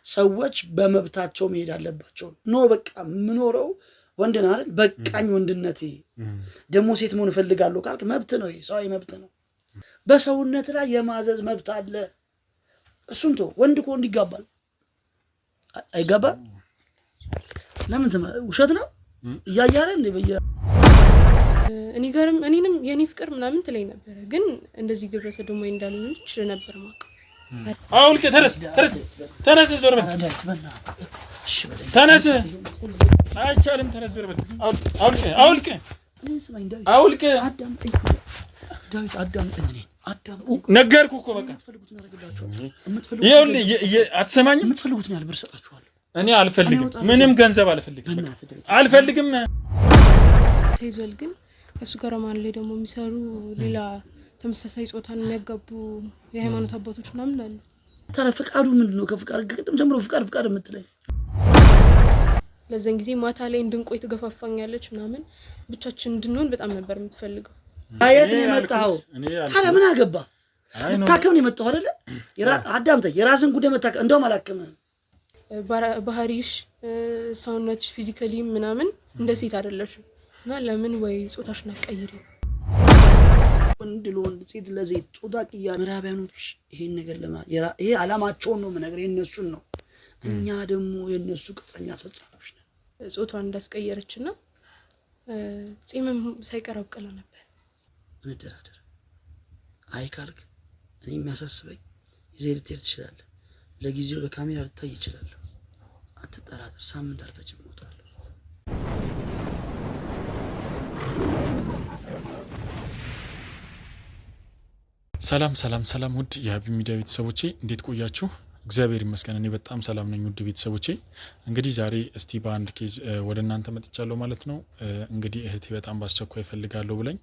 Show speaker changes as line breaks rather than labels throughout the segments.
ሰዎች በመብታቸው መሄድ አለባቸው ኖ በቃ ምኖረው ወንድና አይደል በቃኝ ወንድነቴ ደሞ ሴት መሆን ፈልጋለሁ ካልክ መብት ነው ሰው መብት ነው በሰውነት ላይ የማዘዝ መብት አለ እሱንቶ ወንድ እኮ እንዲጋባል አይጋባ ለምን ውሸት ነው ያያለ እንደ በየ
እኔ ጋርም እኔንም የኔ ፍቅር ምናምን ትለኝ ነበር ግን እንደዚህ ግብረ ሰዶም ወይ እንዳልልሽ ነበር ማቀ
አውልቅ ተነስ ዞር በል ተነስ አይቻልም ተነስ ዞር በል አውልቅ
አዳምጠኝ
ነገርኩ እኮ በቃ ይኸውልህ አትሰማኝም
የምትፈልጉት ነው ያልብር ሰጣችኋለሁ
እኔ አልፈልግም ምንም ገንዘብ አልፈልግም
ተይዟል ግን እሱ ጋር ማን ላይ ደግሞ የሚሰሩ ሌላ ተመሳሳይ ጾታን የሚያጋቡ የሃይማኖት አባቶች ምናምን አሉ
ታዲያ ፍቃዱ ምንድነው ከፍቃድ ቅድም ጀምሮ ፍቃድ የምትለኝ
ለዘን ጊዜ ማታ ላይ እንድንቆይ ትገፋፋኛለች ምናምን ብቻችን እንድንሆን በጣም ነበር የምትፈልገው
አያት ነው የመጣው ታዲያ ምን አገባ ታከም ነው የመጣው አይደለ አዳምጠኝ የራስን ጉዳይ መታከም እንደው ማላከም
ባህሪሽ ሰውነትሽ ፊዚካሊ ምናምን እንደ ሴት አይደለሽም እና ለምን ወይ ጾታሽን አቀይሪ
ወንድ ለወንድ ሴት ለሴት ጾታ ቅያ ምዕራባውያኖች ይሄን ነገር ይሄ አላማቸው ነው ነገር የነሱን ነው እኛ ደግሞ የነሱ ቅጥረኛ አስፈጻሚዎች ነን
ጾታን እንዳስቀየረችና ጺምም ሳይቀረው ቀላ ነበር
እንደራደር አይካልክ እኔ የሚያሳስበኝ ይዘልት ይችላል ለጊዜው በካሜራ ልታይ ይችላል አትጠራጠር ሳምንት አልፈጅም ሞታለሁ
ሰላም ውድ የሀቢ ሚዲያ ቤተሰቦቼ እንዴት ቆያችሁ እግዚአብሔር ይመስገን እኔ በጣም ሰላም ነኝ ውድ ቤተሰቦቼ እንግዲህ ዛሬ እስቲ በአንድ ኬዝ ወደ እናንተ መጥቻለሁ ማለት ነው እንግዲህ እህቴ በጣም ባስቸኳይ ፈልጋለሁ ብለኝ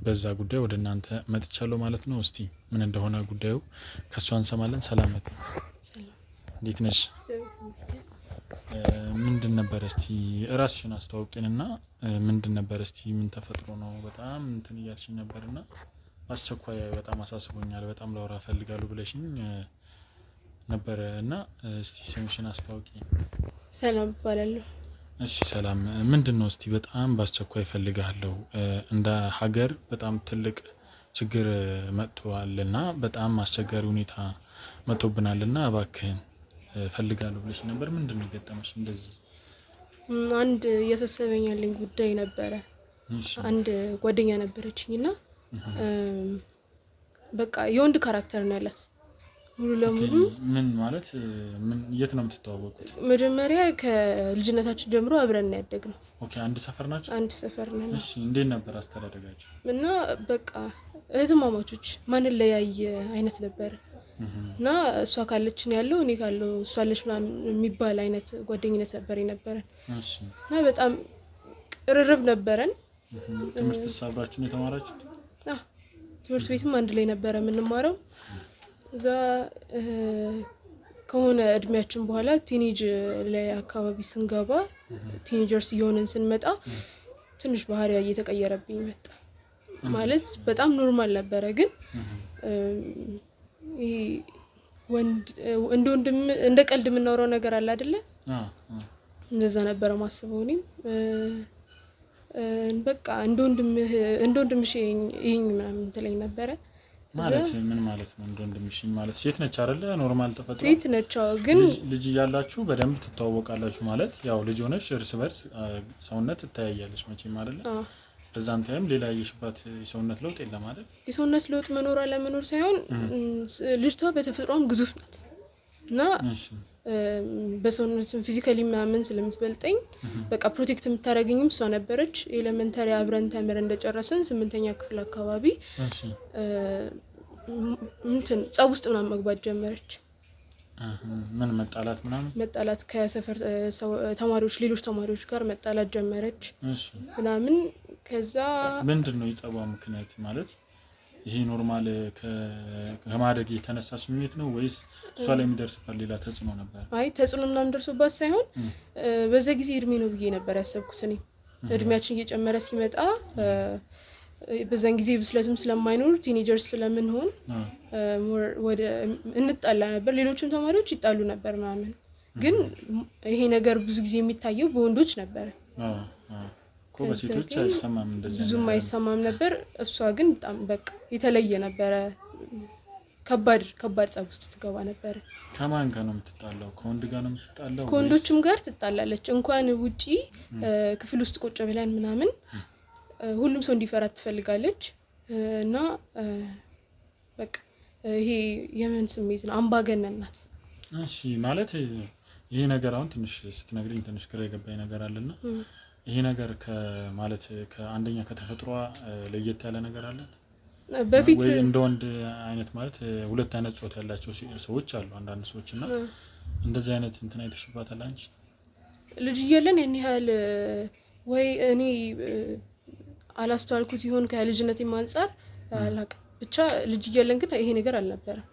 በዛ ጉዳይ ወደ እናንተ መጥቻለሁ ማለት ነው እስቲ ምን እንደሆነ ጉዳዩ ከሷ እንሰማለን ሰላም እንዴት ነሽ ምንድን ነበር እስቲ ራስሽን አስተዋውቂንና ምንድን ነበር እስቲ ምን ተፈጥሮ ነው በጣም እንትን እያልሽኝ ነበርና አስቸኳይ በጣም አሳስቦኛል በጣም ላወራ ፈልጋለሁ ብለሽኝ ነበር እና እስቲ ስምሽን አስተዋውቂ
ሰላም ባላለው
እሺ ሰላም ምንድነው እስቲ በጣም ባስቸኳይ ፈልጋለሁ እንደ ሀገር በጣም ትልቅ ችግር መጥቷልና በጣም አስቸጋሪ ሁኔታ መጥቶብናልና እባክህን ፈልጋለሁ ብለሽ ነበር ምንድነው ገጠመሽ እንደዚህ
አንድ ያሰሰበኝ ያለኝ ጉዳይ ነበር አንድ ጓደኛ ነበረችኝና በቃ የወንድ ካራክተር ነው ያላት ሙሉ ለሙሉ
ምን ማለት ምን የት ነው የምትተዋወቁት
መጀመሪያ ከልጅነታችን ጀምሮ አብረን ያደግነው
ኦኬ አንድ ሰፈር ናችሁ
አንድ ሰፈር ነን
እሺ እንዴት ነበር አስተዳደጋችሁ
እና በቃ እህትማማቾች ማን ለያየ አይነት ነበር እና እሷ ካለችን ያለው እኔ ካለው እሷ አለች ምናምን የሚባል አይነት ጓደኝነት ነበር የነበረን
እሺ
እና በጣም ቅርርብ ነበረን
ትምህርት ተሳብራችሁ የተማራችሁት
ትምህርት ቤትም አንድ ላይ ነበር የምንማረው እዛ ከሆነ እድሜያችን በኋላ ቲኔጅ ላይ አካባቢ ስንገባ ቲኔጀርስ እየሆነን ስንመጣ ትንሽ ባህሪያ እየተቀየረብኝ መጣ ማለት በጣም ኖርማል ነበር ግን ወንድ እንደወንድም እንደ ቀልድ የምናወራው ነገር አለ አይደለ እንደዛ ነበር ማስበው እኔ በቃ እንደወንድምሽ ይሄኝ ምናምን ትለኝ ነበር
ማለት ምን ማለት ነው እንደወንድምሽ ማለት ሴት ነች አይደለ ኖርማል ተፈጥሮ
ሴት ነች ግን
ልጅ ያላችሁ በደንብ ትተዋወቃላችሁ ማለት ያው ልጅ ሆነሽ እርስ በርስ ሰውነት ትታያያለሽ መቼም አይደለ በዛን ታይም ሌላ የሽባት ሰውነት ለውጥ የለም አይደል
የሰውነት ለውጥ መኖር አለ መኖር ሳይሆን ልጅቷ በተፈጥሮም ግዙፍ ናት እና በሰውነትም ፊዚካሊ ማመን ስለምትበልጠኝ በቃ ፕሮቴክት የምታረጋኝም እሷ ነበረች ኤሌመንተሪ አብረን ተምረን እንደጨረስን 8ኛ ክፍል አካባቢ እንትን ጸብ ውስጥ ምናምን መግባት ጀመረች
ምን መጣላት
ከሰፈር ተማሪዎች ሌሎች ተማሪዎች ጋር መጣላት ጀመረች እሺ ምናምን ከዛ
ምንድነው የጸባ ምክንያት ማለት ይሄ ኖርማል ከማደግ የተነሳ ስሜት ነው ወይስ እሷ ላይ የሚደርስባት ሌላ ተጽዕኖ ነበር
አይ ተጽዕኖ ምናምን ደርሶባት ሳይሆን በዛ ጊዜ እድሜ ነው ብዬ ነበር ያሰብኩት እኔ እድሜያችን እየጨመረ ሲመጣ በዛን ጊዜ ብስለትም ስለማይኖር ቲኔጀርስ ስለምንሆን ወደ እንጣላ ነበር። ሌሎችም ተማሪዎች ይጣሉ ነበር ምናምን፣ ግን ይሄ ነገር ብዙ ጊዜ የሚታየው በወንዶች ነበር።
በሴቶች አይሰማም፣ እንደዚህ
ብዙም አይሰማም ነበር። እሷ ግን በጣም በቃ የተለየ ነበረ። ከባድ ጸብ ውስጥ ትገባ ነበር።
ከማን ጋር ነው የምትጣላው? ከወንድ ጋር ነው የምትጣላው?
ከወንዶችም ጋር ትጣላለች። እንኳን ውጪ ክፍል ውስጥ ቁጭ ብለን ምናምን ሁሉም ሰው እንዲፈራት ትፈልጋለች። እና በቃ ይሄ የምን ስሜት ነው? አምባገነን ናት።
እሺ ማለት ይሄ ነገር አሁን ትንሽ ስትነግሪኝ ትንሽ ግራ የገባኝ ነገር አለና ይሄ ነገር ከማለት ከአንደኛ ከተፈጥሯ ለየት ያለ ነገር አለ
በፊት
ወይ እንደ ወንድ አይነት ማለት ሁለት አይነት ጾታ ያላቸው ሰዎች አሉ አንዳንድ ሰዎች እና እንደዚህ አይነት እንትን አይተሽባታል አንቺ?
ልጅ እያለን ያን ያህል ወይ እኔ አላስተዋልኩት ይሆን ከልጅነቴም አንፃር አላውቅም። ብቻ ልጅ እያለን ግን ይሄ ነገር አልነበረም።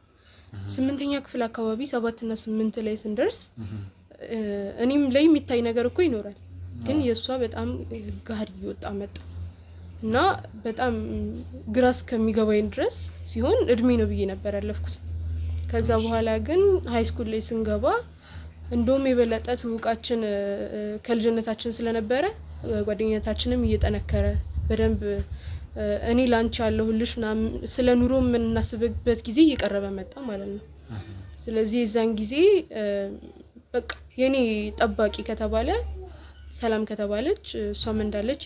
8ኛ ክፍል አካባቢ 7 እና 8 ላይ ስንደርስ እኔም ላይ የሚታይ ነገር እኮ ይኖራል፣ ግን የሷ በጣም ጋር እየወጣ መጣ እና በጣም ግራ እስከሚገባኝ ድረስ ሲሆን እድሜ ነው ብዬ ነበር ያለፍኩት። ከዛ በኋላ ግን ሃይ ስኩል ላይ ስንገባ እንደውም የበለጠ ትውቃችን ከልጅነታችን ስለነበረ ጓደኝነታችንም እየጠነከረ በደንብ እኔ ላንቺ ያለሁልሽ ምናምን ስለ ኑሮ ምን እናስብበት ጊዜ እየቀረበ መጣ ማለት ነው። ስለዚህ የዛን ጊዜ በቃ የኔ ጠባቂ ከተባለ ሰላም ከተባለች እሷም እንዳለች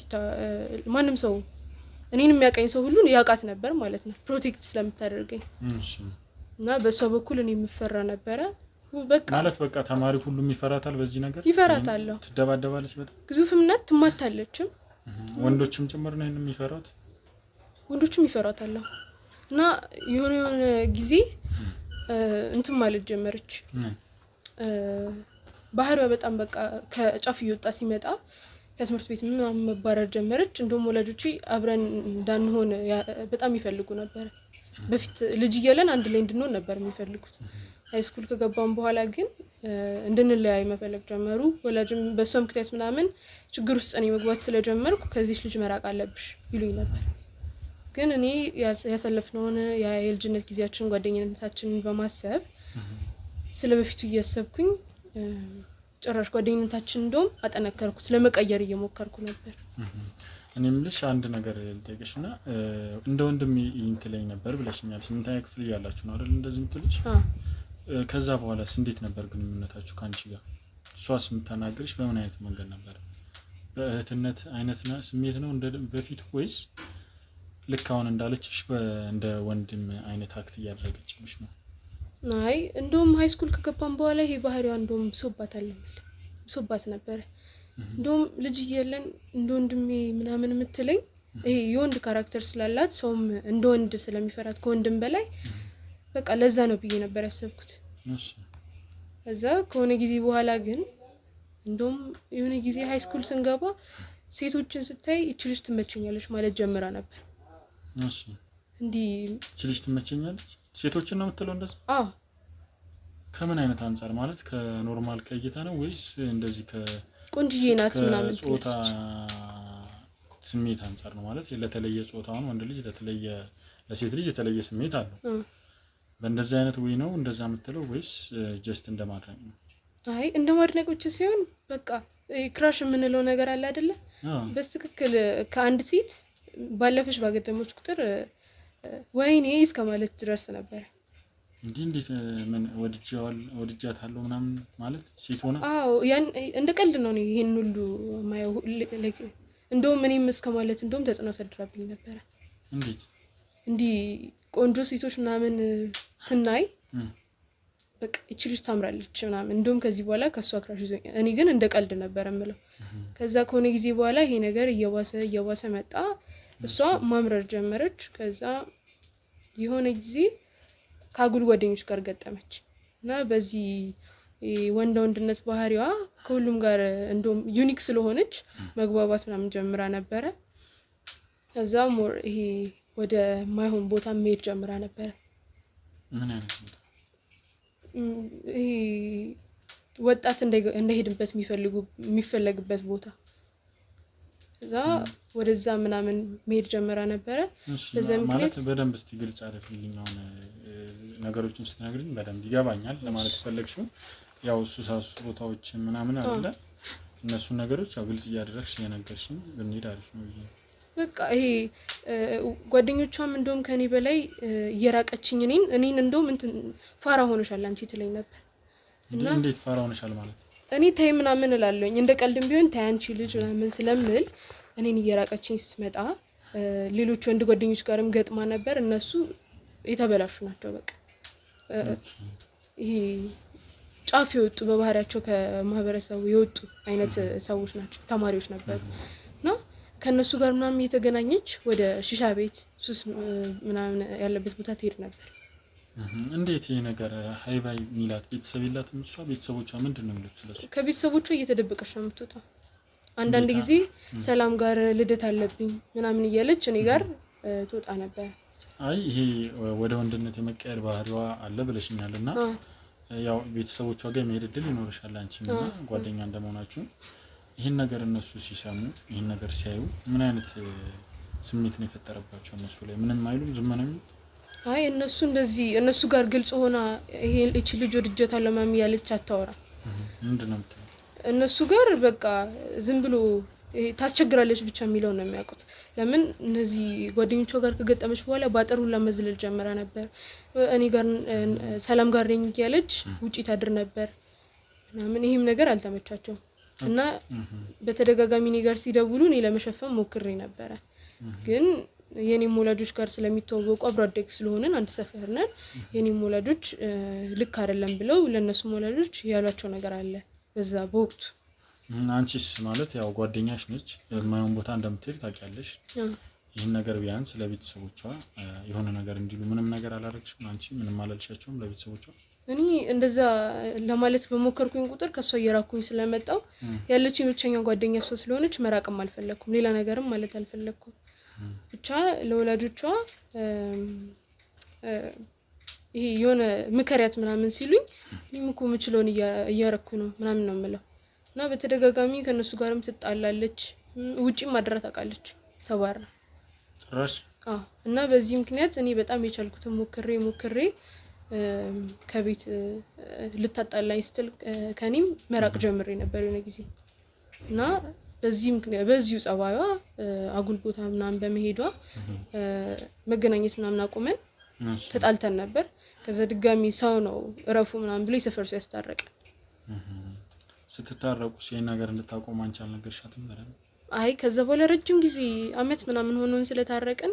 ማንም ሰው እኔንም የሚያቀኝ ሰው ሁሉ ያውቃት ነበር ማለት ነው፣ ፕሮቴክት ስለምታደርገኝ እና በሷ በኩል እኔ የምፈራ ነበረ። በቃ
ማለት በቃ ተማሪ ሁሉም ይፈራታል። በዚህ ነገር
ይፈራታል።
ትደባደባለች፣ በጣም
ግዙፍነት ትማታለችም።
ወንዶችም ጭምር ነው የሚፈራት፣
ወንዶችም ይፈራታል። እና የሆነ ጊዜ እንትን ማለት ጀመረች። ባህሪዋ በጣም በቃ ከጫፍ እየወጣ ሲመጣ ከትምህርት ቤት ምናምን መባረር ጀመረች። እንደውም ወላጆቼ አብረን እንዳንሆን በጣም ይፈልጉ ነበር። በፊት ልጅ እያለን አንድ ላይ እንድንሆን ነበር የሚፈልጉት። ሃይ ስኩል ከገባን በኋላ ግን እንድንለያይ መፈለግ ጀመሩ። ወላጅም በሷ ምክንያት ምናምን ችግር ውስጥ እኔ መግባት ስለጀመርኩ ከዚህ ልጅ መራቅ አለብሽ ይሉኝ ነበር። ግን እኔ ያሳለፍነውን የልጅነት ጊዜያችን ጓደኝነታችንን በማሰብ ስለበፊቱ እያሰብኩኝ ጭራሽ ጓደኝነታችን እንደውም አጠነከርኩት፣ ለመቀየር እየሞከርኩ ነበር።
እኔም ልሽ አንድ ነገር ልጠይቅሽና እንደ ወንድም ይንትለኝ ነበር ብለሽኛል። 8ኛ ክፍል ያላችሁ ነው አይደል እንደዚህ የምትልሽ? ከዛ በኋላስ እንዴት ነበር ግንኙነታችሁ ካንቺ ጋር? እሷስ የምታናግርሽ በምን አይነት መንገድ ነበር? በእህትነት አይነት ስሜት ነው እንደ በፊት ወይስ ልክ አሁን እንዳለችሽ እንደ ወንድም አይነት አክት እያደረገችልሽ ነው?
አይ እንደውም ሃይ ስኩል ከገባን በኋላ ይሄ ባህሪዋ እንደውም ብሶባት ነበር። እንደውም ልጅ እያለን እንደ ወንድሜ ምናምን የምትለኝ ይሄ የወንድ ካራክተር ስላላት ሰውም እንደ ወንድ ስለሚፈራት ከወንድም በላይ በቃ ለዛ ነው ብዬ ነበር ያሰብኩት። ከዛ ከሆነ ጊዜ በኋላ ግን እንደውም የሆነ ጊዜ ሃይ ስኩል ስንገባ ሴቶችን ስታይ እቺ ልጅ ትመቸኛለች ማለት ጀምራ ነበር። እንዲ
እቺ ልጅ ትመቸኛለች ሴቶችን ነው የምትለው እንደዚህ?
አዎ።
ከምን አይነት አንፃር ማለት ከኖርማል ከእይታ ነው ወይስ እንደዚህ
ቆንጅዬ ናት ምናምን
ጾታ ስሜት አንፃር ነው? ማለት ለተለየ ጾታውን ወንድ ልጅ ለሴት ልጅ የተለየ ስሜት አለው። በእንደዚህ አይነት ወይ ነው እንደዛ የምትለው ወይስ ጀስት እንደማድነቅ ነው?
አይ እንደማድነቅ ብቻ ሳይሆን በቃ ክራሽ የምንለው ነገር አለ አይደለ? በትክክል ከአንድ ሴት ባለፈሽ ባገደሞች ቁጥር ወይኔ እስከማለት ድረስ ነበር።
እንዴት ምን ወድጃታለሁ ምናምን ማለት ሴት ሆነ?
አዎ ያን እንደ ቀልድ ነው ይሄን ሁሉ ማየው። እንደውም እኔም እስከማለት እንደውም ተጽዕኖ ሰድራብኝ ነበር።
እንዴት
እንዲህ ቆንጆ ሴቶች ምናምን ስናይ በቃ እቺ ልጅ ታምራለች ምናምን እንደውም ከዚህ በኋላ ከሷ ክራሽ ይዞኝ፣ እኔ ግን እንደ ቀልድ ነበር የምለው። ከዛ ከሆነ ጊዜ በኋላ ይሄ ነገር እየባሰ መጣ። እሷ ማምረር ጀመረች። ከዛ የሆነ ጊዜ ከአጉል ጓደኞች ጋር ገጠመች እና በዚህ ወንድነት ባህሪዋ ከሁሉም ጋር እንደውም ዩኒክ ስለሆነች መግባባት ምናምን ጀምራ ነበረ። ከዛ ሞር ይሄ ወደ ማይሆን ቦታ መሄድ ጀምራ ነበረ።
ምን አይነት ቦታ?
ይሄ ወጣት እንዳይሄድበት የሚፈለግበት ቦታ እዛ ወደዛ ምናምን መሄድ ጀመረ ነበረ።
በዛ ማለት በደንብ እስቲ ግልጽ አድርግልኝ። አሁን ነገሮችን ስትነግሪኝ በደንብ ይገባኛል ለማለት ፈለግሽው። ያው ሱሳሱ ቦታዎች ምናምን አይደለ? እነሱ ነገሮች ያው ግልጽ እያደረግሽ የነገርሽኝ ብንሄድ አሪፍ ነው ብዬ
በቃ ይሄ ጓደኞቿም እንደውም ከኔ በላይ እየራቀችኝ እኔን እንደውም እንትን ፋራ ሆነሻል አንቺ ትለኝ ነበር።
እና እንዴት ፋራ ሆነሻል ማለት?
እኔ ታይ ምናምን እላለሁኝ እንደ ቀልድም ቢሆን ታይ አንቺ ልጅ ምናምን ስለምል እኔን እየራቀችኝ ስትመጣ ሌሎች ወንድ ጓደኞች ጋርም ገጥማ ነበር። እነሱ የተበላሹ ናቸው። በቃ ይሄ ጫፍ የወጡ በባህሪያቸው ከማህበረሰቡ የወጡ አይነት ሰዎች ናቸው። ተማሪዎች ነበሩ እና ከነሱ ጋር ምናምን የተገናኘች ወደ ሺሻ ቤት ሱስ ምናምን ያለበት ቦታ ትሄድ ነበር።
እንዴት ይሄ ነገር ሃይባይ ሚላት ቤተሰብ የላትም እሷ? ቤተሰቦቿ ምንድነው የሚሉት ስለሱ?
ከቤተሰቦቿ እየተደበቀች ነው የምትወጣው። አንዳንድ ጊዜ ሰላም ጋር ልደት አለብኝ ምናምን እያለች እኔ ጋር ትወጣ ነበር።
አይ ይሄ ወደ ወንድነት የመቀየር ባህሪዋ አለ ብለሽኛልና ያው ቤተሰቦቿ ጋር መሄድ እድል ይኖርሻል አንቺና ጓደኛ እንደመሆናችሁ። ይሄን ነገር እነሱ ሲሰሙ ይሄን ነገር ሲያዩ ምን አይነት ስሜት ነው የፈጠረባቸው? እነሱ ላይ ምንም አይሉም? ዝም ነው የሚሉት?
አይ እነሱ እንደዚህ እነሱ ጋር ግልጽ ሆና ይሄ እቺ ልጅ ወድጀታለሁ ማሚ ያለች አታወራ።
ምንድነው የምትለው?
እነሱ ጋር በቃ ዝም ብሎ ታስቸግራለች ብቻ የሚለው ነው የሚያውቁት። ለምን እነዚህ ጓደኞቿ ጋር ከገጠመች በኋላ ባጠር ሁላ መዝለል ጀመረ ነበር። እኔ ጋር ሰላም ጋር ነኝ ያለች ውጪ ታድር ነበር ምናምን። ይሄም ነገር አልተመቻቸውም እና በተደጋጋሚ እኔ ጋር ሲደውሉ እኔ ለመሸፈን ሞክሬ ነበረ። ግን የኔም ወላጆች ጋር ስለሚተዋወቁ አብሮ አደግ ስለሆነን አንድ ሰፈር ነን። የኔም ወላጆች ልክ አይደለም ብለው ለነሱም ወላጆች ያሏቸው ነገር አለ በዛ በወቅቱ።
አንቺስ ማለት ያው ጓደኛሽ ነች፣ የማይሆን ቦታ እንደምትሄድ ታውቂያለሽ። ይሄን ነገር ቢያንስ ለቤተሰቦቿ የሆነ ነገር እንዲሉ ምንም ነገር አላረግሽም? አንቺ ምንም አላልሻቸውም ለቤተሰቦቿ?
እኔ እንደዛ ለማለት በሞከርኩኝ ቁጥር ከሷ እየራኩኝ ስለመጣው ያለችኝ ብቸኛ ጓደኛ እሷ ስለሆነች መራቅም አልፈለኩም፣ ሌላ ነገርም ማለት አልፈለኩም። ብቻ ለወላጆቿ ይሄ የሆነ ምከሪያት ምናምን ሲሉኝ እኔም እኮ የምችለውን እያረኩ ነው ምናምን ነው የምለው። እና በተደጋጋሚ ከነሱ ጋርም ትጣላለች፣ ውጪም ማድራ ታውቃለች ተባራ
ጭራሽ።
እና በዚህ ምክንያት እኔ በጣም የቻልኩትን ሞክሬ ከቤት ልታጣላኝ ስትል ከኔም መራቅ ጀምሬ ነበር የሆነ ጊዜ። እና በዚህ ምክንያት በዚሁ ጸባይዋ አጉል ቦታ ምናምን በመሄዷ መገናኘት ምናምን አቆመን፣ ተጣልተን ነበር። ከዛ ድጋሚ ሰው ነው እረፉ ምናምን ብሎ የሰፈር ሰው ያስታረቀ።
ስትታረቁ ሲሄን ነገር እንድታቆም አንቺ አልነገርሻትም ነበር?
አይ ከዛ በኋላ ረጅም ጊዜ አመት ምናምን ሆኖን ስለታረቅን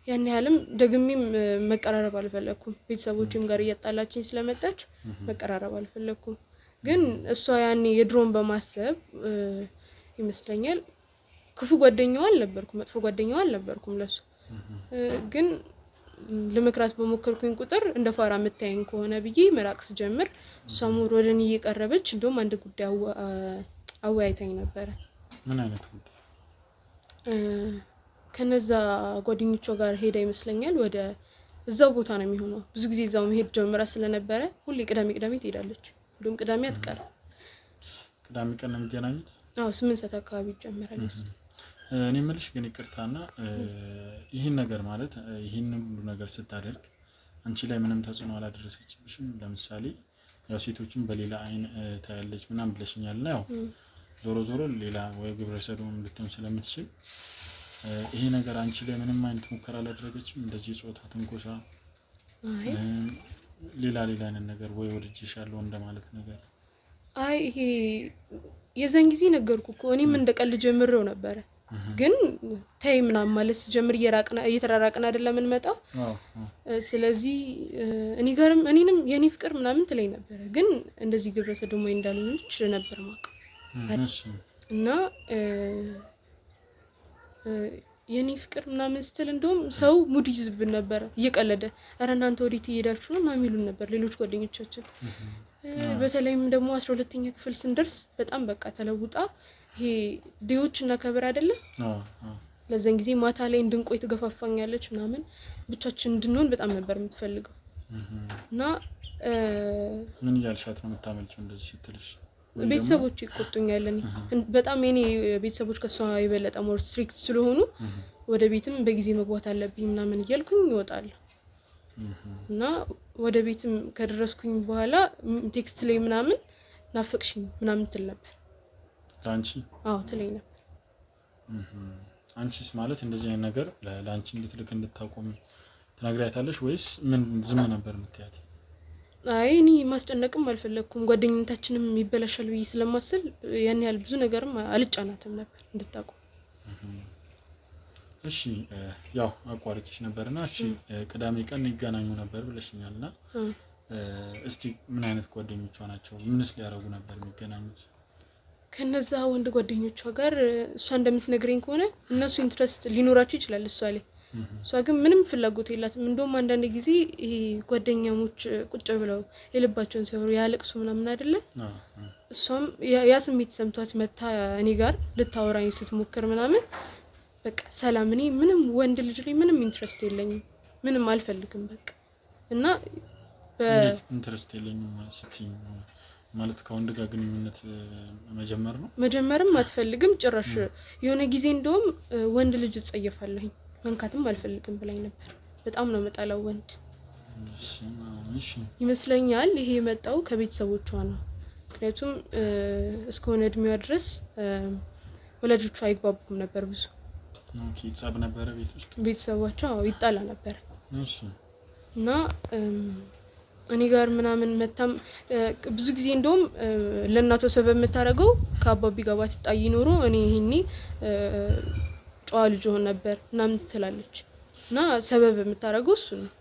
ያን ያህልም ደግሜም መቀራረብ አልፈለኩም። ቤተሰቦችም ጋር እያጣላችኝ ስለመጣች መቀራረብ አልፈለኩም። ግን እሷ ያኔ የድሮን በማሰብ ይመስለኛል ክፉ ጓደኛዋ አልነበርኩም፣ መጥፎ ጓደኛዋ አልነበርኩም ለሱ። ግን ለመክራት በሞከርኩኝ ቁጥር እንደ ፋራ መታየኝ ከሆነ ብዬ መራቅ ስጀምር እሷም ወደኔ እየቀረበች እንደውም አንድ ጉዳይ አወያይታኝ ነበር።
ምን አይነት ጉዳይ?
ከነዛ ጓደኞቿ ጋር ሄዳ ይመስለኛል ወደ እዛው ቦታ ነው የሚሆነው። ብዙ ጊዜ እዛው መሄድ ጀምራ ስለነበረ ሁሌ ቅዳሜ ትሄዳለች። እንደውም ቅዳሜ አትቀርም።
ቅዳሜ ቀን ነው የሚገናኙት?
8 ሰዓት አካባቢ ይጀምራል።
እኔ የምልሽ ግን ይቅርታና ይሄን ነገር ማለት ይሄን ሁሉ ነገር ስታደርግ አንቺ ላይ ምንም ተጽዕኖ አላደረሰችብሽም? ለምሳሌ ያው ሴቶችን በሌላ አይን ታያለች ምናምን ብለሽኛልና ያው ዞሮ ሌላ ወይ ግብረ ሰዶም ልትሆን ስለምትችል ይሄ ነገር አንቺ ላይ ምንም አይነት ሙከራ አላደረገችም? እንደዚህ ጾታ ትንኮሳ፣ ሌላ አይነት ነገር ወይ ወድጄሻለሁ እንደማለት ነገር?
አይ ይሄ የዛን ጊዜ ነገርኩ እኮ እኔም እንደቀል ጀምሬው ነበር። ግን ታይ ምናምን ማለት ጀምር እየተራራቅን አይደለም እንመጣው። ስለዚህ እኔንም የኔ ፍቅር ምናምን ትለኝ ነበር። ግን እንደዚህ ግብረ ሰዶም ወይ እንዳልሆነች ነበር ማውቅ። እና የኔ ፍቅር ምናምን ስትል እንደውም ሰው ሙድ ይዝብን ነበር እየቀለደ። አረ እናንተ ወዴት እየሄዳችሁ ነው ምናምን ይሉን ነበር ሌሎች ጓደኞቻችን። በተለይም ደግሞ 12ኛ ክፍል ስንደርስ በጣም በቃ ተለውጣ ይሄ ዲዮች እና ከበር አይደለ? ለዛን ጊዜ ማታ ላይ እንድንቆይ ትገፋፋኛለች ምናምን ብቻችን እንድንሆን በጣም ነበር የምትፈልገው። እና
ምን ያልሻት ነው የምታመልጪው እንደዚህ ስትልሽ?
ቤተሰቦች ይቆጡኛል። እኔ በጣም የኔ ቤተሰቦች ከሷ የበለጠ ሞር ስትሪክት ስለሆኑ ወደ ቤትም በጊዜ መግባት አለብኝ ምናምን እያልኩኝ እወጣለሁ እና ወደ ቤትም ከደረስኩኝ በኋላ ቴክስት ላይ ምናምን ናፈቅሽኝ ምናምን ትል ነበር።
ላንቺ
አዎ ትለኝ ነበር።
አንቺስ ማለት እንደዚህ አይነት ነገር ላንቺ እንድትልክ እንድታቆም ትነግሪያታለሽ ወይስ ምን ዝም ነበር የምትያት?
አይ እኔ ማስጨነቅም አልፈለኩም። ጓደኝነታችንም ይበላሻል ብዬ ስለማስል ያን ያህል ብዙ ነገርም አልጫናትም ነበር እንድታቆም።
እሺ ያው አቋርጭሽ ነበርና እሺ ቅዳሜ ቀን ይገናኙ ነበር ብለሽኛልና እስቲ ምን አይነት ጓደኞቿ ናቸው? ምንስ ሊያረጉ ነበር የሚገናኙት?
ከነዛ ወንድ ጓደኞቿ ጋር እሷ እንደምትነግረኝ ከሆነ እነሱ ኢንትረስት ሊኖራቸው ይችላል እሷ ላይ። እሷ ግን ምንም ፍላጎት የላትም። እንደውም አንዳንድ ጊዜ ይሄ ጓደኛሞች ቁጭ ብለው የልባቸውን ሲያወሩ ያለቅሱ ምናምን አይደለም። እሷም ያ ስሜት ሰምቷት መታ እኔ ጋር ልታወራኝ ስትሞክር ምናምን በቃ ሰላም እኔ ምንም ወንድ ልጅ ላይ ምንም ኢንትረስት የለኝም፣ ምንም አልፈልግም በቃ እና
ኢንትረስት የለኝም ማለት ከወንድ ጋር ግንኙነት መጀመር ነው።
መጀመርም አትፈልግም ጭራሽ። የሆነ ጊዜ እንደውም ወንድ ልጅ እጸየፋለሁ መንካትም አልፈልግም ብላኝ ነበር። በጣም ነው መጣላው ወንድ።
እሺ
ይመስለኛል ይሄ የመጣው ከቤተሰቦቿ ነው። ምክንያቱም እስከሆነ እድሜዋ ድረስ ወላጆቿ አይግባቡም ነበር ብዙ።
ኦኬ ጸብ ነበር ቤት ውስጥ
ቤተሰቦቿ ይጣላ ነበር።
እሺ
እና እኔ ጋር ምናምን መታም ብዙ ጊዜ እንደውም ለእናቷ ሰበብ የምታረገው ከአባቢ ጋር ባትጣይ ኖሮ እኔ ይሄኔ ጨዋ ልጅ ሆነ ነበር ምናምን ትላለች። እና ሰበብ የምታረገው እሱ ነው።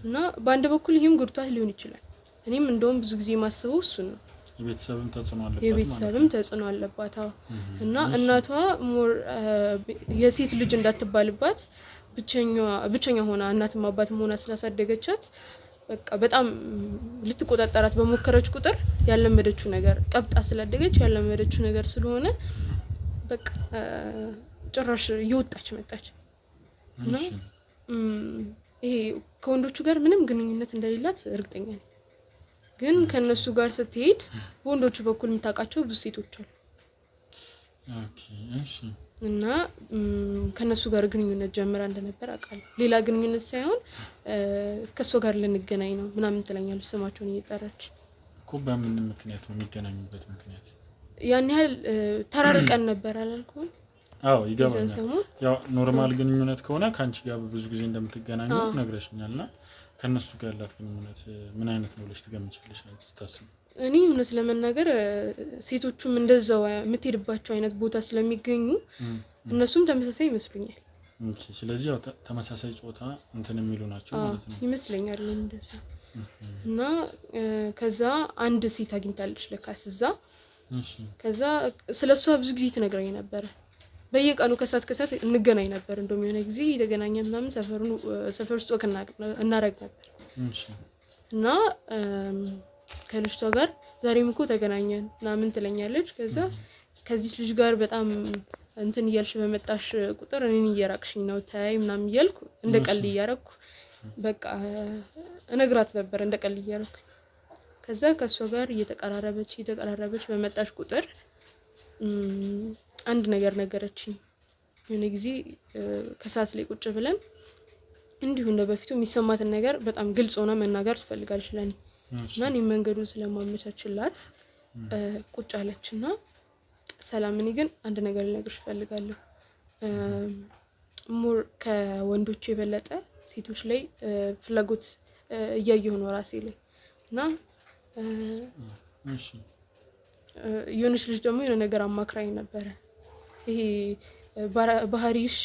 እና በአንድ በኩል ይሄም ጉድቷት ሊሆን ይችላል። እኔም እንደውም ብዙ ጊዜ ማስበው እሱ ነው።
የቤተሰብም ተጽዕኖ አለባት።
የቤተሰብም ተጽዕኖ አለባት። እና እናቷ ሞር የሴት ልጅ እንዳትባልባት ብቸኛ ሆና እናትም አባትም ሆና ስላሳደገቻት በቃ በጣም ልትቆጣጣራት በመከረች ቁጥር ያለመደችው ነገር ቀብጣ ስላደገች ያለመደችው ነገር ስለሆነ በቃ ጭራሽ እየወጣች መጣች። እና ይሄ ከወንዶቹ ጋር ምንም ግንኙነት እንደሌላት እርግጠኛ ነኝ። ግን ከነሱ ጋር ስትሄድ በወንዶቹ በኩል የምታውቃቸው ብዙ ሴቶች አሉ።
ኦኬ እሺ።
እና ከነሱ ጋር ግንኙነት ጀምራ እንደነበር አውቃለሁ። ሌላ ግንኙነት ሳይሆን ከሷ ጋር ልንገናኝ ነው ምናምን ትለኛለች ስማቸውን እየጠራች።
እኮ በምን ምክንያት ነው የሚገናኙበት ምክንያት?
ያን ያህል ተራርቀን ነበር አላልኩም?
አዎ ይገባኛል። ያው ኖርማል ግንኙነት ከሆነ ካንቺ ጋር ብዙ ጊዜ እንደምትገናኙ ነግረሽኛልና ከነሱ ጋር ያላት ግንኙነት ምን አይነት ነው ብለሽ ትገምቻለሽ አንቺ ስታስቢ?
እኔ እውነት ለመናገር ሴቶቹም እንደዛው የምትሄድባቸው አይነት ቦታ ስለሚገኙ እነሱም ተመሳሳይ ይመስሉኛል።
ኦኬ ስለዚህ ያው ተመሳሳይ ጾታ እንትን የሚሉ ናቸው ማለት ነው
ይመስለኛል እንደዛ። እና ከዛ አንድ ሴት አግኝታለች ለካስ እዛ።
እሺ ከዛ
ስለሷ ብዙ ጊዜ ትነግረኝ ነበር። በየቀኑ ከሰዓት እንገናኝ ነበር። እንደውም የሆነ ጊዜ የተገናኘ ምናምን ሰፈር ውስጥ ወክ እናረግ ነበር።
እሺ እና
ከልጅቷ ጋር ዛሬም እኮ ተገናኘን ምናምን ትለኛለች። ከዛ ከዚህ ልጅ ጋር በጣም እንትን እያልሽ በመጣሽ ቁጥር እኔን እየራቅሽኝ ነው ታይ ምናምን እያልኩ እንደቀልድ እያረኩ በቃ እነግራት ነበር እንደቀልድ እያረኩ። ከዛ ከሷ ጋር እየተቀራረበች በመጣሽ ቁጥር አንድ ነገር ነገረችኝ። የሆነ ጊዜ ከሰዓት ላይ ቁጭ ብለን እንዲሁ እንደበፊቱ የሚሰማትን ነገር በጣም ግልጽ ሆና መናገር ትፈልጋለች ለኔ። እና እኔ መንገዱን ስለማመቻችላት ቁጭ አለችና ሰላም እኔ ግን አንድ ነገር ልነግርሽ ፈልጋለሁ። ሞር ከወንዶች የበለጠ ሴቶች ላይ ፍላጎት እያየሁ ነው ራሴ ላይ። እና
እሺ
የሆነች ልጅ ደግሞ የሆነ ነገር አማክራኝ ነበር። ይሄ ባህሪሽ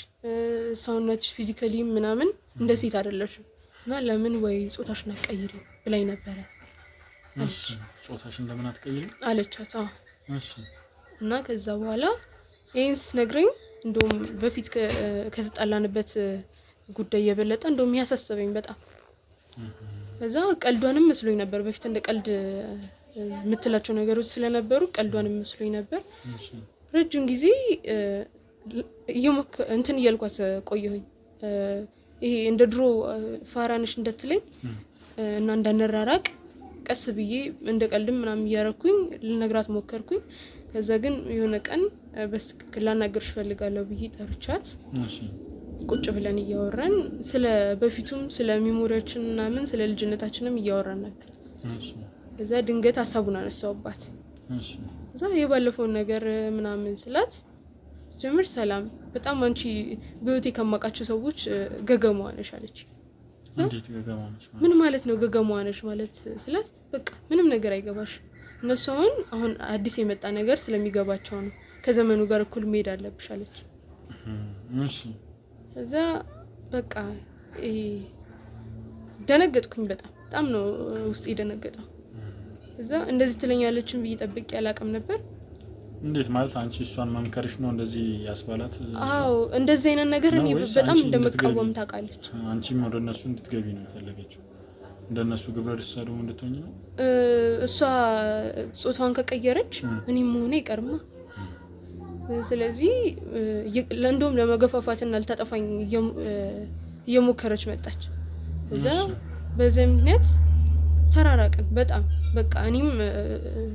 ሰውነትሽ ፊዚካሊ ምናምን እንደ ሴት አይደለሽም እና ለምን ወይ ጾታሽን አትቀይሪ ብላኝ ነበር።
እሺ ጾታሽን ለምን አትቀይሪ
አለቻት።
እሺ
እና ከዛ በኋላ ይሄንስ ነግረኝ እንደውም በፊት ከተጣላንበት ጉዳይ የበለጠ እንደውም ያሳሰበኝ በጣም። ከዛ ቀልዷንም መስሎኝ ነበር። በፊት እንደ ቀልድ የምትላቸው ነገሮች ስለነበሩ ቀልዷንም መስሎኝ ነበር። ረጅም ጊዜ እንትን እያልኳት ቆየሁኝ። ይሄ እንደ ድሮ ፋራንሽ እንደትለኝ እና እንዳንራራቅ ቀስ ብዬ እንደ ቀልድም ምናምን እያረኩኝ ልነግራት ሞከርኩኝ። ከዛ ግን የሆነ ቀን በትክክል ላናገርሽ ፈልጋለሁ ብዬ ጠርቻት ቁጭ ብለን እያወራን ስለ በፊቱም ስለ ሚሞሪያችን ምናምን ስለ ልጅነታችንም እያወራን ነበር። ከዛ ድንገት ሀሳቡን አነሳውባት። ከዛ የባለፈውን ነገር ምናምን ስላት ጀምር ሰላም በጣም አንቺ በህይወቴ ከማውቃቸው ሰዎች ገገማዋ ነሽ አለች።
እንዴት ገገማዋ ነሽ?
ምን ማለት ነው ገገማዋ ነሽ ማለት ስላት በቃ ምንም ነገር አይገባሽ። እነሱ አሁን አዲስ የመጣ ነገር ስለሚገባቸው ነው ከዘመኑ ጋር እኩል መሄድ አለብሽ አለች።
እሺ
ከዛ በቃ ደነገጥኩኝ። በጣም ነው ውስጤ ደነገጠው። ከዛ እንደዚህ ትለኛለችን ብዬ ጠብቄ አላውቅም ነበር።
እንዴት ማለት አንቺ እሷን መምከርሽ ነው እንደዚህ ያስባላት?
አዎ እንደዚህ አይነት ነገር እኔ በጣም እንደምቃወም ታውቃለች።
አንቺም ወደ እነሱ እንድትገቢ ነው የፈለገችው? እንደነሱ ግብረ ሰዶ እንድትሆኚ ነው?
እሷ ጾታዋን ከቀየረች እኔም መሆኔ ይቀርማ። ስለዚህ እንደውም ለመገፋፋትና ልታጠፋኝ እየሞከረች መጣች። ከዛ በዚህ ምክንያት ተራራቅን በጣም በቃ እኔም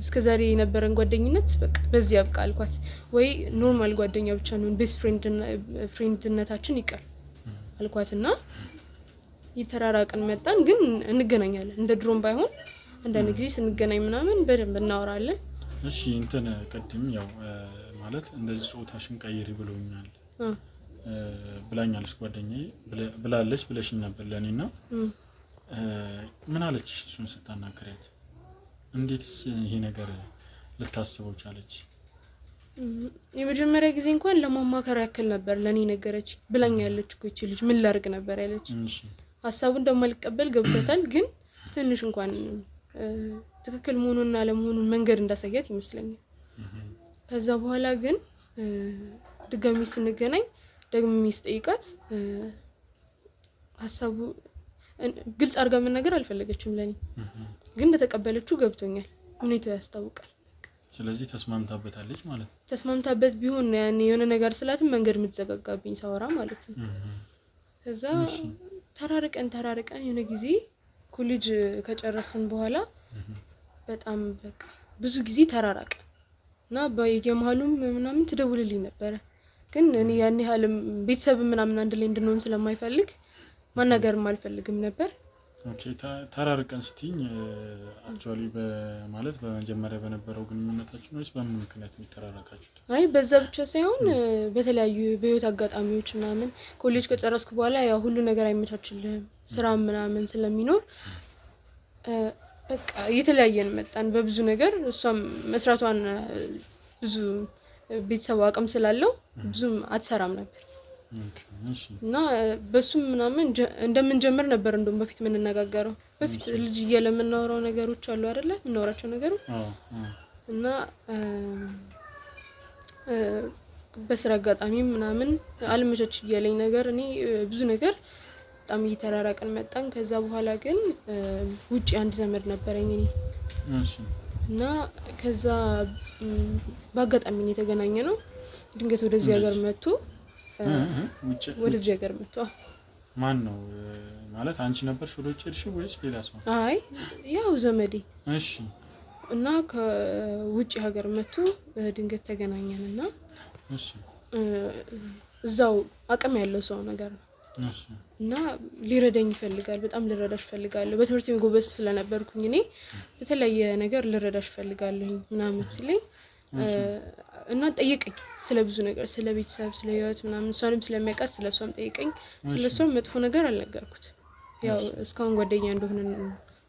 እስከዛሬ የነበረን ጓደኝነት በቃ በዚህ ያብቃ አልኳት። ወይ ኖርማል ጓደኛ ብቻ ነው ቤስት ፍሬንድነታችን ይቀር አልኳትና ይተራራቅን መጣን። ግን እንገናኛለን እንደ ድሮም ባይሆን አንዳንድ ጊዜ ስንገናኝ ምናምን በደንብ እናወራለን።
እሺ እንትን ቀድም ያው ማለት እንደዚህ ጾታሽን ቀይሪ ብሎኛል ብላኛለች ጓደኛዬ ብላለች ብለሽኝ ነበር ለኔና ምን አለችሽ? እሱን ስታናገሪያት እንዴትስ ይሄ ነገር ልታስበው ቻለች?
የመጀመሪያ ጊዜ እንኳን ለማማከር ያክል ነበር ለኔ ነገረች ብላኛለች እኮ እቺ ልጅ ምን ላርግ ነበር ያለች። ሐሳቡን እንደማልቀበል ገብቶታል። ግን ትንሽ እንኳን ትክክል መሆኑንና ለመሆኑን መንገድ እንዳሳያት ይመስለኛል። ከዛ በኋላ ግን ድጋሚ ስንገናኝ ደግሞ ሚስጠይቃት ሐሳቡ ግልጽ አድርጋ መናገር አልፈለገችም ለኔ። ግን እንደተቀበለችው ገብቶኛል። ሁኔታው ያስታውቃል።
ስለዚህ ተስማምታበታለች ማለት ነው።
ተስማምታበት ቢሆን ያኔ የሆነ ነገር ስላትም መንገድ የምትዘጋጋብኝ ሳወራ ማለት ነው። ከዛ ተራርቀን የሆነ ጊዜ ኮሌጅ ከጨረስን በኋላ በጣም በቃ ብዙ ጊዜ ተራራቀን እና በየመሃሉም ምናምን ትደውልልኝ ነበር። ግን እኔ ያኔ ሀልም ቤተሰብ ምናምን አንድ ላይ እንድንሆን ስለማይፈልግ ማናገርም አልፈልግም ነበር።
ኦኬ ተራርቀን ስትኝ አክቹአሊ በማለት በመጀመሪያ በነበረው ግንኙነታችን ወይስ በምን ምክንያት ተራራቃችሁት?
አይ በዛ ብቻ ሳይሆን በተለያዩ በህይወት አጋጣሚዎች ምናምን ኮሌጅ ከጨረስኩ በኋላ ያው ሁሉ ነገር አይመቻችልህም ስራ ምናምን ስለሚኖር በቃ የተለያየን መጣን በብዙ ነገር። እሷም መስራቷን ብዙ ቤተሰብ አቅም ስላለው ብዙም አትሰራም ነበር። እና በሱም ምናምን እንደምንጀምር ነበር እንደውም በፊት ምን እናጋገረው በፊት ልጅ እየለምናወራው ነገሮች አሉ አይደለ ምናወራቸው ነገሮች እና በስራ አጋጣሚ ምናምን አልመቻች እያለኝ ነገር እኔ ብዙ ነገር በጣም እየተራራቀን መጣን። ከዛ በኋላ ግን ውጪ አንድ ዘመድ ነበረኝ እኔ እና ከዛ በአጋጣሚ ነው የተገናኘነው። ድንገት ወደዚህ ሀገር መጥቶ ወደዚህ ሀገር መጥቶ
ማን ነው ማለት አንቺ ነበርሽ ወደ ውጭ ሄድሽ ወይስ ሌላ ሰው?
አይ ያው ዘመዴ።
እሺ
እና ከውጭ ሀገር መጥቶ ድንገት ተገናኘንና
እሺ
እዛው አቅም ያለው ሰው ነገር ነው።
እሺ
እና ሊረዳኝ ይፈልጋል። በጣም ልረዳሽ ፈልጋለሁ። በትምህርት ጎበዝ ስለነበርኩኝ እኔ በተለያየ ነገር ልረዳሽ ፈልጋለሁ ምናምን ሲለኝ እና ጠይቀኝ ስለ ብዙ ነገር ስለ ቤተሰብ ስለ ህይወት ምናምን እሷንም ስለሚያውቃት ስለሷም ጠይቀኝ። ስለሷም መጥፎ ነገር አልነገርኩት። ያው እስካሁን ጓደኛ እንደሆነ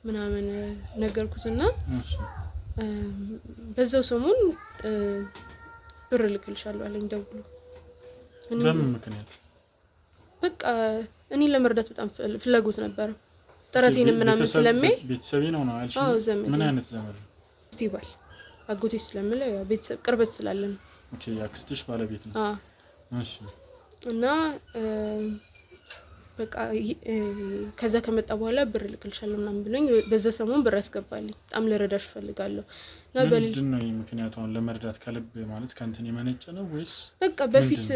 ምናምን ነገርኩትና በዛው ሰሞን ብር ልክልሻለሁ አለኝ ደውሎ።
በምን ምክንያት?
በቃ እኔ ለመርዳት በጣም ፍላጎት ነበር። ጥረቴን ምናምን ስለሚያይ
ቤተሰቤ ነው አልሽ?
አዎ ዘመድ።
ምን አይነት ዘመድ?
ስቲባል አጎቴ ስለምለው ያው ቤተሰብ ቅርበት ስላለን።
ኦኬ ያክስትሽ ባለቤት ነው?
አዎ
እሺ።
እና በቃ ከዛ ከመጣ በኋላ ብር ልክልሻለሁ ምናምን ብሎኝ በዛ ሰሞን ብር ያስገባልኝ። በጣም ልረዳሽ ፈልጋለሁ እና
ምንድን ነው ምክንያቱም ለመርዳት ከልብ ማለት ከእንትን የመነጨ ነው ወይስ
በቃ በፊት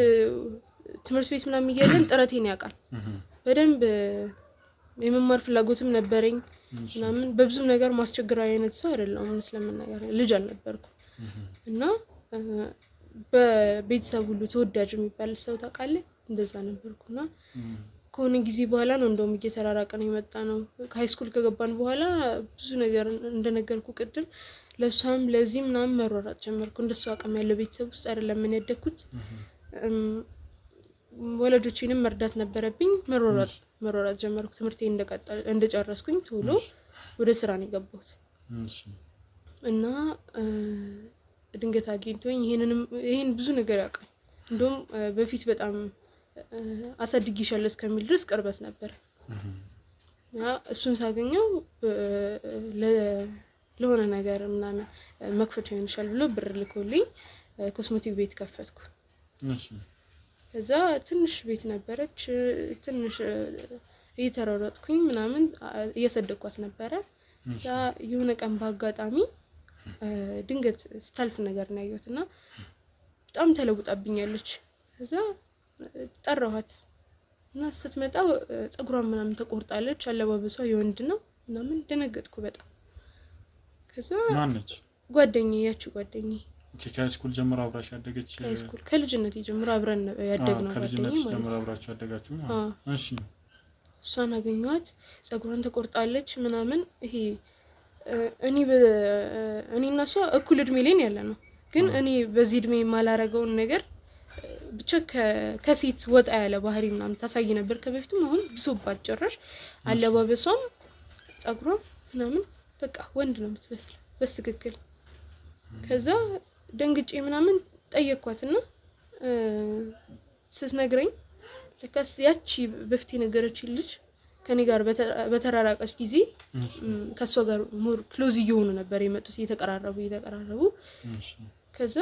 ትምህርት ቤት ምናምን እያለን ጥረቴን ያውቃል በደንብ የመማር ፍላጎትም ነበረኝ። ምናምን በብዙ ነገር ማስቸገር አይነት ሰው አይደለም። ስለምናገር ልጅ አልነበርኩም እና በቤተሰብ ሁሉ ተወዳጅ የሚባል ሰው ታውቃለህ እንደዛ ነበርኩና ከሆነ ጊዜ በኋላ ነው እንደውም እየተራራቀን የመጣ ነው። ከሃይ ስኩል ከገባን በኋላ ብዙ ነገር እንደነገርኩ ቅድም ለሷም ለዚህ ምናምን መሯሯጥ ጀመርኩ። እንደሷ አቅም ያለው ቤተሰብ ውስጥ አይደለም ምን ያደግኩት። ወላጆቼንም መርዳት ነበረብኝ። መሯሯጥ ጀመርኩ። ትምህርቴን እንደጨረስኩኝ ቶሎ ወደ ስራ ነው የገባሁት እና ድንገት አግኝቶኝ ይሄን ብዙ ነገር ያውቃል። እንደውም በፊት በጣም አሳድጊሻለሁ እስከሚል ድረስ ቅርበት ነበር። እሱን ሳገኘው ለሆነ ነገር ምናምን መክፈቻ ይሆንሻል ብሎ ብር ልኮልኝ ኮስሞቲክ ቤት ከፈትኩ። ከዛ ትንሽ ቤት ነበረች። ትንሽ እየተሯሯጥኩኝ ምናምን እየሰደኳት ነበረ። ከዛ የሆነ ቀን በአጋጣሚ ድንገት ስታልፍ ነገር ነው ያየሁትና በጣም ተለውጣብኛለች። ከዛ ጠራኋት እና ስትመጣ ፀጉሯን ምናምን ተቆርጣለች። አለባበሷ የወንድ ነው ምናምን ደነገጥኩ በጣም። ከዛ
ማነች?
ጓደኛዬ ያቺ ጓደኛዬ
ከስኩል ጀምሮ አብራሽ ያደገች?
ከስኩል ከልጅነት ጀምሮ አብረን ያደግነው
ጓደኛዬ ማለት ነው። ጀምሮ አብራችሁ ያደጋችሁ ማለት ነው። እሺ
እሷን አገኘኋት። ፀጉሯን ተቆርጣለች ምናምን። ይሄ እኔና እሷ እኩል እድሜ ላይ ያለ ነው፣ ግን እኔ በዚህ እድሜ የማላረገውን ነገር ብቻ ከሴት ወጣ ያለ ባህሪ ምናምን ታሳይ ነበር ከበፊትም። አሁን ብሶባት ጭራሽ አለባበሷም ፀጉሯም ምናምን በቃ ወንድ ነው የምትመስለው በትክክል። ከዛ ደንግጬ ምናምን ጠየቅኳትና ስትነግረኝ ለካስ ያቺ በፊት የነገረችኝ ልጅ ከኔ ጋር በተራራቀች ጊዜ ከሷ ጋር ሞር ክሎዝ እየሆኑ ነበር የመጡት፣ እየተቀራረቡ ከዛ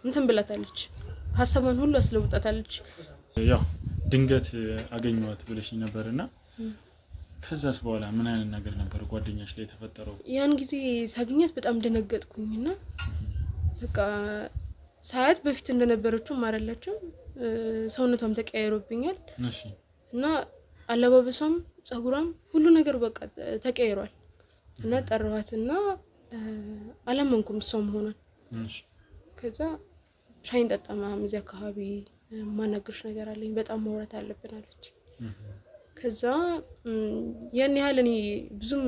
እንትን ብላታለች፣ ሀሳቧን ሁሉ አስለውጣታለች።
ያው ድንገት አገኘኋት ብለሽኝ ነበርና ከዛስ በኋላ ምን አይነት ነገር ነበር ጓደኛሽ ላይ የተፈጠረው?
ያን ጊዜ ሳገኛት በጣም ደነገጥኩኝና በቃ ሳያት በፊት እንደነበረችው ማረላችሁ ሰውነቷም ተቀያይሮብኛል።
እሺ
እና አለባበሷም ፀጉሯም ሁሉ ነገር በቃ ተቀያይሯል። እና ጠራኋትና አላመንኩም እሷ መሆኗን።
እሺ ከዛ
ሻይን ጠጣ ምናምን እዚህ አካባቢ ማናገርሽ ነገር አለኝ በጣም ማውራት አለብን አለች። ከዛ ያን ያህል እኔ ብዙም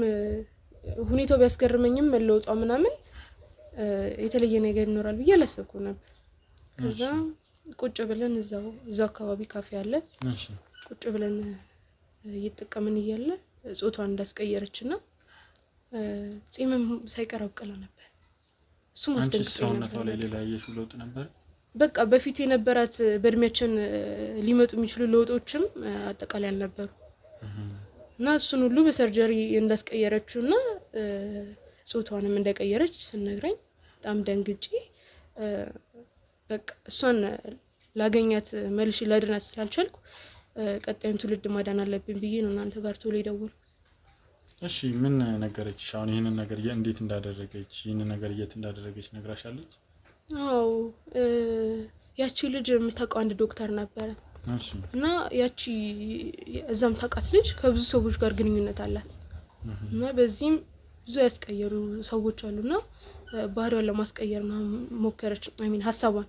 ሁኔታው ቢያስገርመኝም መለውጧ ምናምን የተለየ ነገር ይኖራል ብዬ አላሰብኩም ነበር። ከዛ ቁጭ ብለን እዛው አካባቢ ካፌ አለ።
እሺ
ቁጭ ብለን እየተጠቀምን እያለ ጾቷን እንዳስቀየረችና ጺምም ሳይቀር አብቀላ ነበር። እሱ ማስደንገጥ ነበር።
ሌላ የሽለውጥ ነበር።
በቃ በፊት የነበራት በእድሜያችን ሊመጡ የሚችሉ ለውጦችም አጠቃላይ አልነበሩ እና እሱን ሁሉ በሰርጀሪ እንዳስቀየረችውና ጾቷንም እንደቀየረች ስነግረኝ በጣም ደንግጬ በቃ እሷን ላገኛት መልሽ ላድናት ስላልቻልኩ ቀጣዩን ትውልድ ማዳን አለብኝ ብዬ ነው እናንተ ጋር ቶሎ የደወልኩት።
እሺ ምን ነገረችሽ? አሁን ይሄንን ነገር እንዴት እንዳደረገች ይሄንን ነገር የት እንዳደረገች ነግራሻለች?
አዎ ያቺ ልጅ የምታውቀው አንድ ዶክተር ነበረ።
እሺ
እና ያቺ እዛም ታውቃት ልጅ ከብዙ ሰዎች ጋር ግንኙነት አላት እና በዚህም ብዙ ያስቀየሩ ሰዎች አሉና ባህሪዋን ለማስቀየር ሞከረች። ሀሳቧን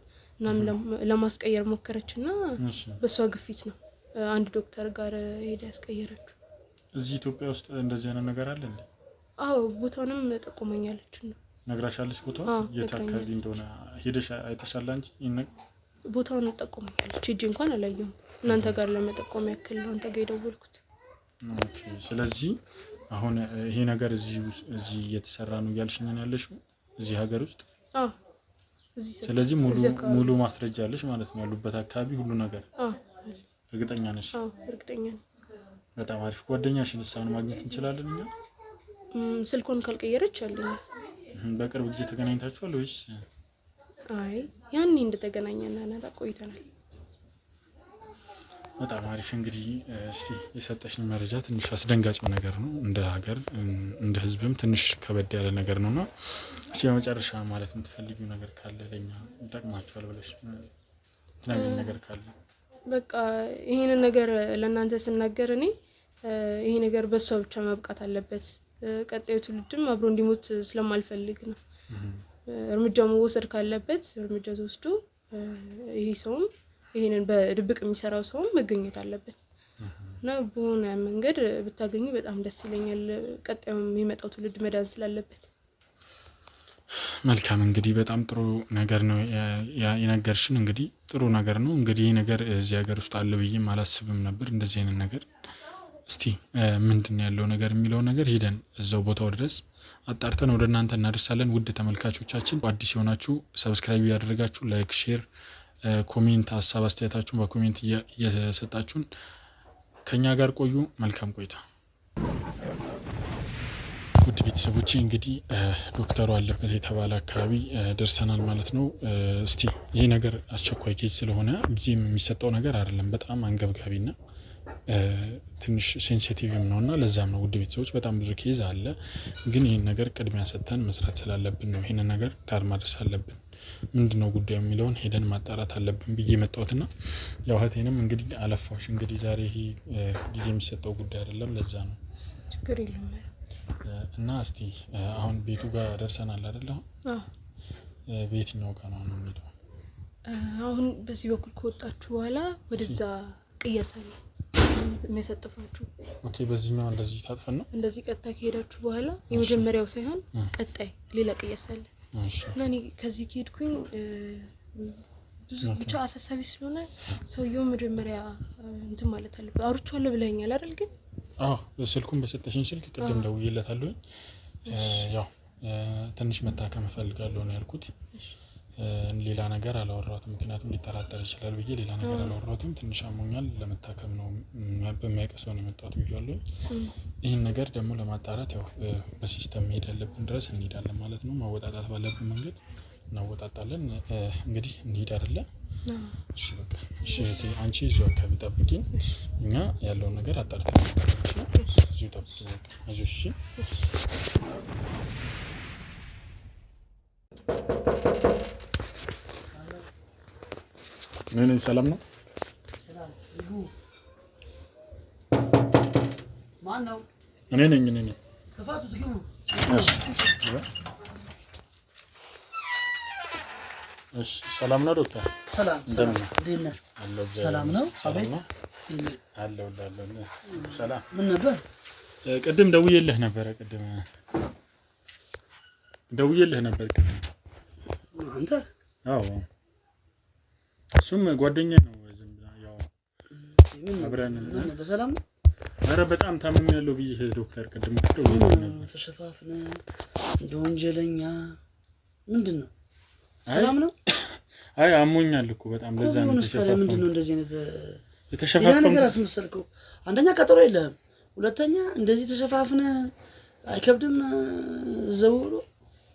ለማስቀየር ሞከረችና በሷ ግፊት ነው አንድ ዶክተር ጋር ሄዳ ያስቀየረችው።
እዚህ ኢትዮጵያ ውስጥ እንደዚህ አይነት ነገር አለ እንዴ?
አዎ ቦታውንም ጠቁመኛለች ነው።
ነግራሻለች? ቦታው የት አካባቢ እንደሆነ ሄደሽ አይተሻል አንቺ?
ቦታውን ጠቁመኛለች። ሂጂ እንኳን አላየሁም። እናንተ ጋር ለመጠቆም ያክል ነው አንተ ጋር የደወልኩት።
ኦኬ። ስለዚህ አሁን ይሄ ነገር እዚህ እየተሰራ ነው እያልሽኝ ነው ያለሽው እዚህ ሀገር ውስጥ?
አዎ እዚህ።
ስለዚህ ሙሉ ማስረጃ አለሽ ማለት ነው ያሉበት አካባቢ ሁሉ ነገር?
አዎ።
እርግጠኛ ነሽ?
አዎ እርግጠኛ ነኝ።
በጣም አሪፍ። ጓደኛሽን እሷን ማግኘት እንችላለን እኛ?
ስልኩን ካልቀየረች አለኝ።
በቅርብ ጊዜ ተገናኝታችኋል ወይስ?
አይ ያኔ እንደተገናኘና እና ቆይተናል።
በጣም አሪፍ። እንግዲህ እስቲ የሰጠሽኝ መረጃ ትንሽ አስደንጋጭ ነገር ነው፣ እንደ ሀገር እንደ ሕዝብም ትንሽ ከበድ ያለ ነገር ነውና እስቲ በመጨረሻ ማለት የምትፈልጊው ነገር ካለ ለኛ ይጠቅማችኋል ብለሽ ትናገኝ ነገር ካለ?
በቃ ይሄንን ነገር ለእናንተ ስናገር እኔ ይሄ ነገር በሷ ብቻ ማብቃት አለበት። ቀጣዩ ትውልድም አብሮ እንዲሞት ስለማልፈልግ ነው። እርምጃ መወሰድ ካለበት እርምጃ ተወስዶ ይሄ ሰውም ይሄንን በድብቅ የሚሰራው ሰውም መገኘት አለበት እና በሆነ መንገድ ብታገኙ በጣም ደስ ይለኛል። ቀጣዩም የሚመጣው ትውልድ መዳን ስላለበት።
መልካም እንግዲህ በጣም ጥሩ ነገር ነው የነገርሽን። እንግዲህ ጥሩ ነገር ነው። እንግዲህ ይሄ ነገር እዚህ ሀገር ውስጥ አለ ብዬም አላስብም ነበር እንደዚህ አይነት ነገር። እስቲ ምንድነው ያለው ነገር የሚለው ነገር ሄደን እዛው ቦታው ድረስ አጣርተን ወደ እናንተ እናደርሳለን። ውድ ተመልካቾቻችን አዲስ የሆናችሁ ሰብስክራይብ ያደረጋችሁ፣ ላይክ፣ ሼር፣ ኮሜንት ሀሳብ አስተያየታችሁን በኮሜንት እየሰጣችሁን ከኛ ጋር ቆዩ። መልካም ቆይታ። ውድ ቤተሰቦቼ እንግዲህ ዶክተሩ አለበት የተባለ አካባቢ ደርሰናል ማለት ነው። እስቲ ይሄ ነገር አስቸኳይ ኬዝ ስለሆነ ጊዜም የሚሰጠው ነገር አይደለም። በጣም አንገብጋቢና ትንሽ ሴንሲቲቭም ነውና ለዛም ነው ውድ ቤተሰቦች በጣም ብዙ ኬዝ አለ። ግን ይሄን ነገር ቅድሚያ ሰጥተን መስራት ስላለብን ነው ይሄን ነገር ዳር ማድረስ አለብን። ምንድነው ጉዳዩ የሚለውን ሄደን ማጣራት አለብን ብዬ መጣሁትና ያው እህቴንም እንግዲህ አለፋሽ እንግዲህ ዛሬ ይሄ ጊዜ የሚሰጠው ጉዳይ አይደለም። ለዛ ነው
ችግር የለም
እና እስቲ አሁን ቤቱ ጋር ደርሰናል አይደል? በየትኛው ጋር ነው የምንሄደው?
አሁን በዚህ በኩል ከወጣችሁ በኋላ ወደዛ ቅያሳለ የሚያሳጥፋችሁ።
ኦኬ በዚህኛው እንደዚህ ታጥፈን ነው
እንደዚህ ቀጥታ ከሄዳችሁ በኋላ የመጀመሪያው ሳይሆን ቀጣይ ሌላ ቅያሳለ። እሺ እና እኔ ከዚህ ከሄድኩኝ ብዙ ብቻ አሳሳቢ ስለሆነ ሰውየው መጀመሪያ እንትን ማለት አለበት። አውርቻለሁ ብለኸኛል አይደል? ግን
ስልኩን በሰጠሽኝ ስልክ ቅድም ደውዬለታለሁ። ያው ትንሽ መታከም እፈልጋለሁ ነው ያልኩት። ሌላ ነገር አላወራሁትም፣ ምክንያቱም ሊጠራጠር ይችላል ብዬ ሌላ ነገር አላወራሁትም። ትንሽ አሞኛል ለመታከም ነው በሚያቀሰው ነው የመጣሁት ብያለሁ። ይህን ነገር ደግሞ ለማጣራት ያው በሲስተም መሄድ ያለብን ድረስ እንሄዳለን ማለት ነው። ማወጣጣት ባለብን መንገድ እናወጣጣለን። እንግዲህ እንሄድ አይደለ? እሺ በቃ እሺ። አንቺ እዚሁ አካባቢ ጠብቂኝ፣ እኛ ያለውን ነገር አጣርተን እዚሁ ጠብቂኝ። አይዞሽ። ምን ሰላም ነው?
ማን ነው?
እኔ ነኝ።
ከፋቱት ግቡ።
እሺ ሰላም ነው ዶክተር?
ሰላም
እንደምን
ነህ? ሰላም ነው? አቤት
አለው። ሰላም
ምን ነበር?
ቅድም ደውዬልህ ነበር። ቅድም
አንተ?
አዎ እሱም ጓደኛ ነው። ዝም ብላ ያው አብረን
በሰላም ነው።
ኧረ በጣም ታምሜያለሁ ብዬ ዶክተር ቅድም ደውዬልህ ነበር።
ተሸፋፍነ እንደ ወንጀለኛ ምንድነው? ሰላም ነው?
አይ አሞኛል እኮ በጣም ለዛ ነው ተሸፋፍነ።
ምንድነው እንደዚህ አይነት
የተሸፋፈነ
ነገር አስመሰልከው? አንደኛ ቀጠሮ የለህም፣ ሁለተኛ እንደዚህ ተሸፋፍነ አይከብድም? ዘውሎ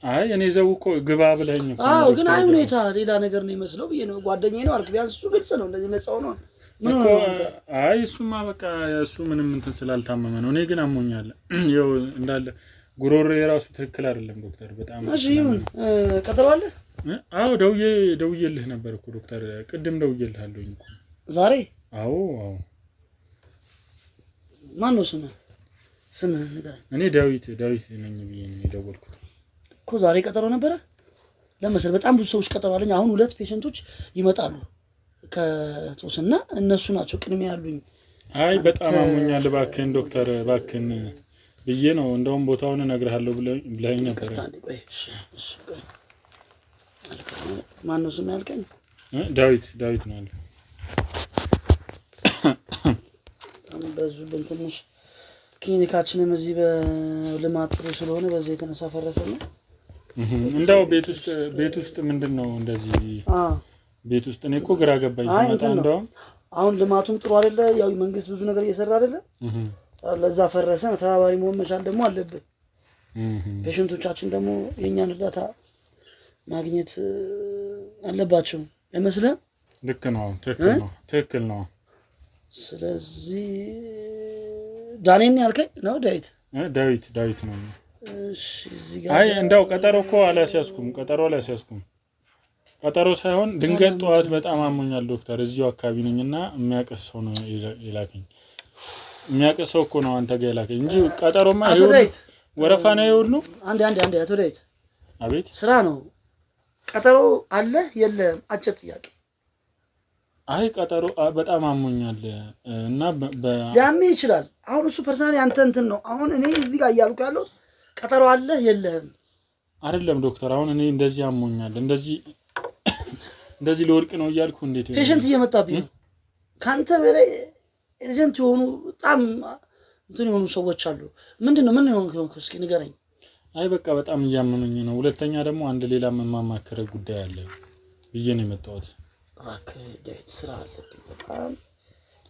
አይ እኔ ዘው እኮ ግባ ብለኸኝ እኮ።
አዎ ግን አይ ሁኔታ ሌላ ነገር ነው የሚመስለው ብዬ ነው። ጓደኛዬ ነው አልክ፣ ቢያንስ እሱ ግልጽ ነው እንደዚህ ነፃው ነው። ምን ነው አንተ?
አይ እሱማ በቃ እሱ ምንም እንትን ስላልታመመ ነው። እኔ ግን አሞኛል። ይኸው እንዳለ ጉሮሮ የራሱ ትክክል አይደለም ዶክተር በጣም።
እሺ ይሁን። ቀጠሮ አለ?
አዎ ደውዬልህ ነበር እኮ ዶክተር፣ ቅድም ደውዬልሃለሁኝ እኮ
ዛሬ። አዎ ማን ነው ስምህ ንገረኝ።
እኔ ዳዊት ነኝ ብዬ ነው የደወልኩት
እኮ። ዛሬ ቀጠሮ ነበረ ለምሳሌ በጣም ብዙ ሰዎች ቀጠሮ አለኝ። አሁን 2 ፔሸንቶች ይመጣሉ ከቶስና እነሱ ናቸው ቅድሚያ ያሉኝ።
አይ በጣም አሞኛል እባክህን ዶክተር እባክህን ብዬ ነው። እንደውም ቦታውን እነግርሃለሁ ብለኸኝ ነበር።
እሺ ማን ነው ስም ያልከኝ?
ዳዊት ነው ያልከኝ።
በዙብን ትንሽ ክሊኒካችንም እዚህ በልማት ጥሩ ስለሆነ በዛ የተነሳ ፈረሰ ነው።
እንደው ቤት ውስጥ ምንድነው እንደዚህ? ቤት ውስጥ እኔ እኮ ግራ ገባኝ ሲመጣ። እንደው
አሁን ልማቱም ጥሩ አይደለ፣ ያው መንግስት ብዙ ነገር እየሰራ አይደለ፣ ለዛ ፈረሰ። ተባባሪ መሆን መቻል ደግሞ አለብን። ፔሸንቶቻችን ደግሞ የኛን እርዳታ ማግኘት አለባቸው አይመስልም?
ልክ ነው፣ ትክክል ነው።
ስለዚህ ዳንኤል ያልከኝ ነው? ዳዊት ነው። እሺ እዚህ ጋር
አይ እንደው ቀጠሮ እኮ አላስያዝኩም። ቀጠሮ ሳይሆን ድንገት ጠዋት በጣም አሞኛል ዶክተር፣ እዚሁ አካባቢ ነኝና የሚያውቅ ሰው ነው የላከኝ። የሚያውቅ ሰው እኮ ነው አንተ ጋር የላከኝ እንጂ ቀጠሮማ
አቶ ዳዊት
ወረፋ ነው ይወድ ነው።
አንዴ አቶ ዳዊት
አቤት
ስራ ነው። ቀጠሮ አለ የለም? አጭር ጥያቄ።
አይ ቀጠሮ በጣም አሞኛል እና
ሊያም ይችላል። አሁን እሱ ፐርሰናሊ አንተ እንትን ነው። አሁን እኔ እዚህ ጋር እያልኩ ያለው ቀጠሮ አለ የለም
አይደለም ዶክተር። አሁን እኔ እንደዚህ አሞኛል እንደዚህ ለወድቅ ነው እያልኩ እንዴት
ፔሸንት እየመጣብኝ ነው። ካንተ በላይ ኤጀንት የሆኑ በጣም እንትን የሆኑ ሰዎች አሉ። ምንድነው ምን የሆንኩ እስኪ ንገረኝ።
አይ በቃ በጣም እያመመኝ ነው። ሁለተኛ ደግሞ አንድ ሌላ መማማከር ጉዳይ አለ ብዬ ነው የመጣሁት።
እባክህ ዳዊት ስራ አለብኝ በጣም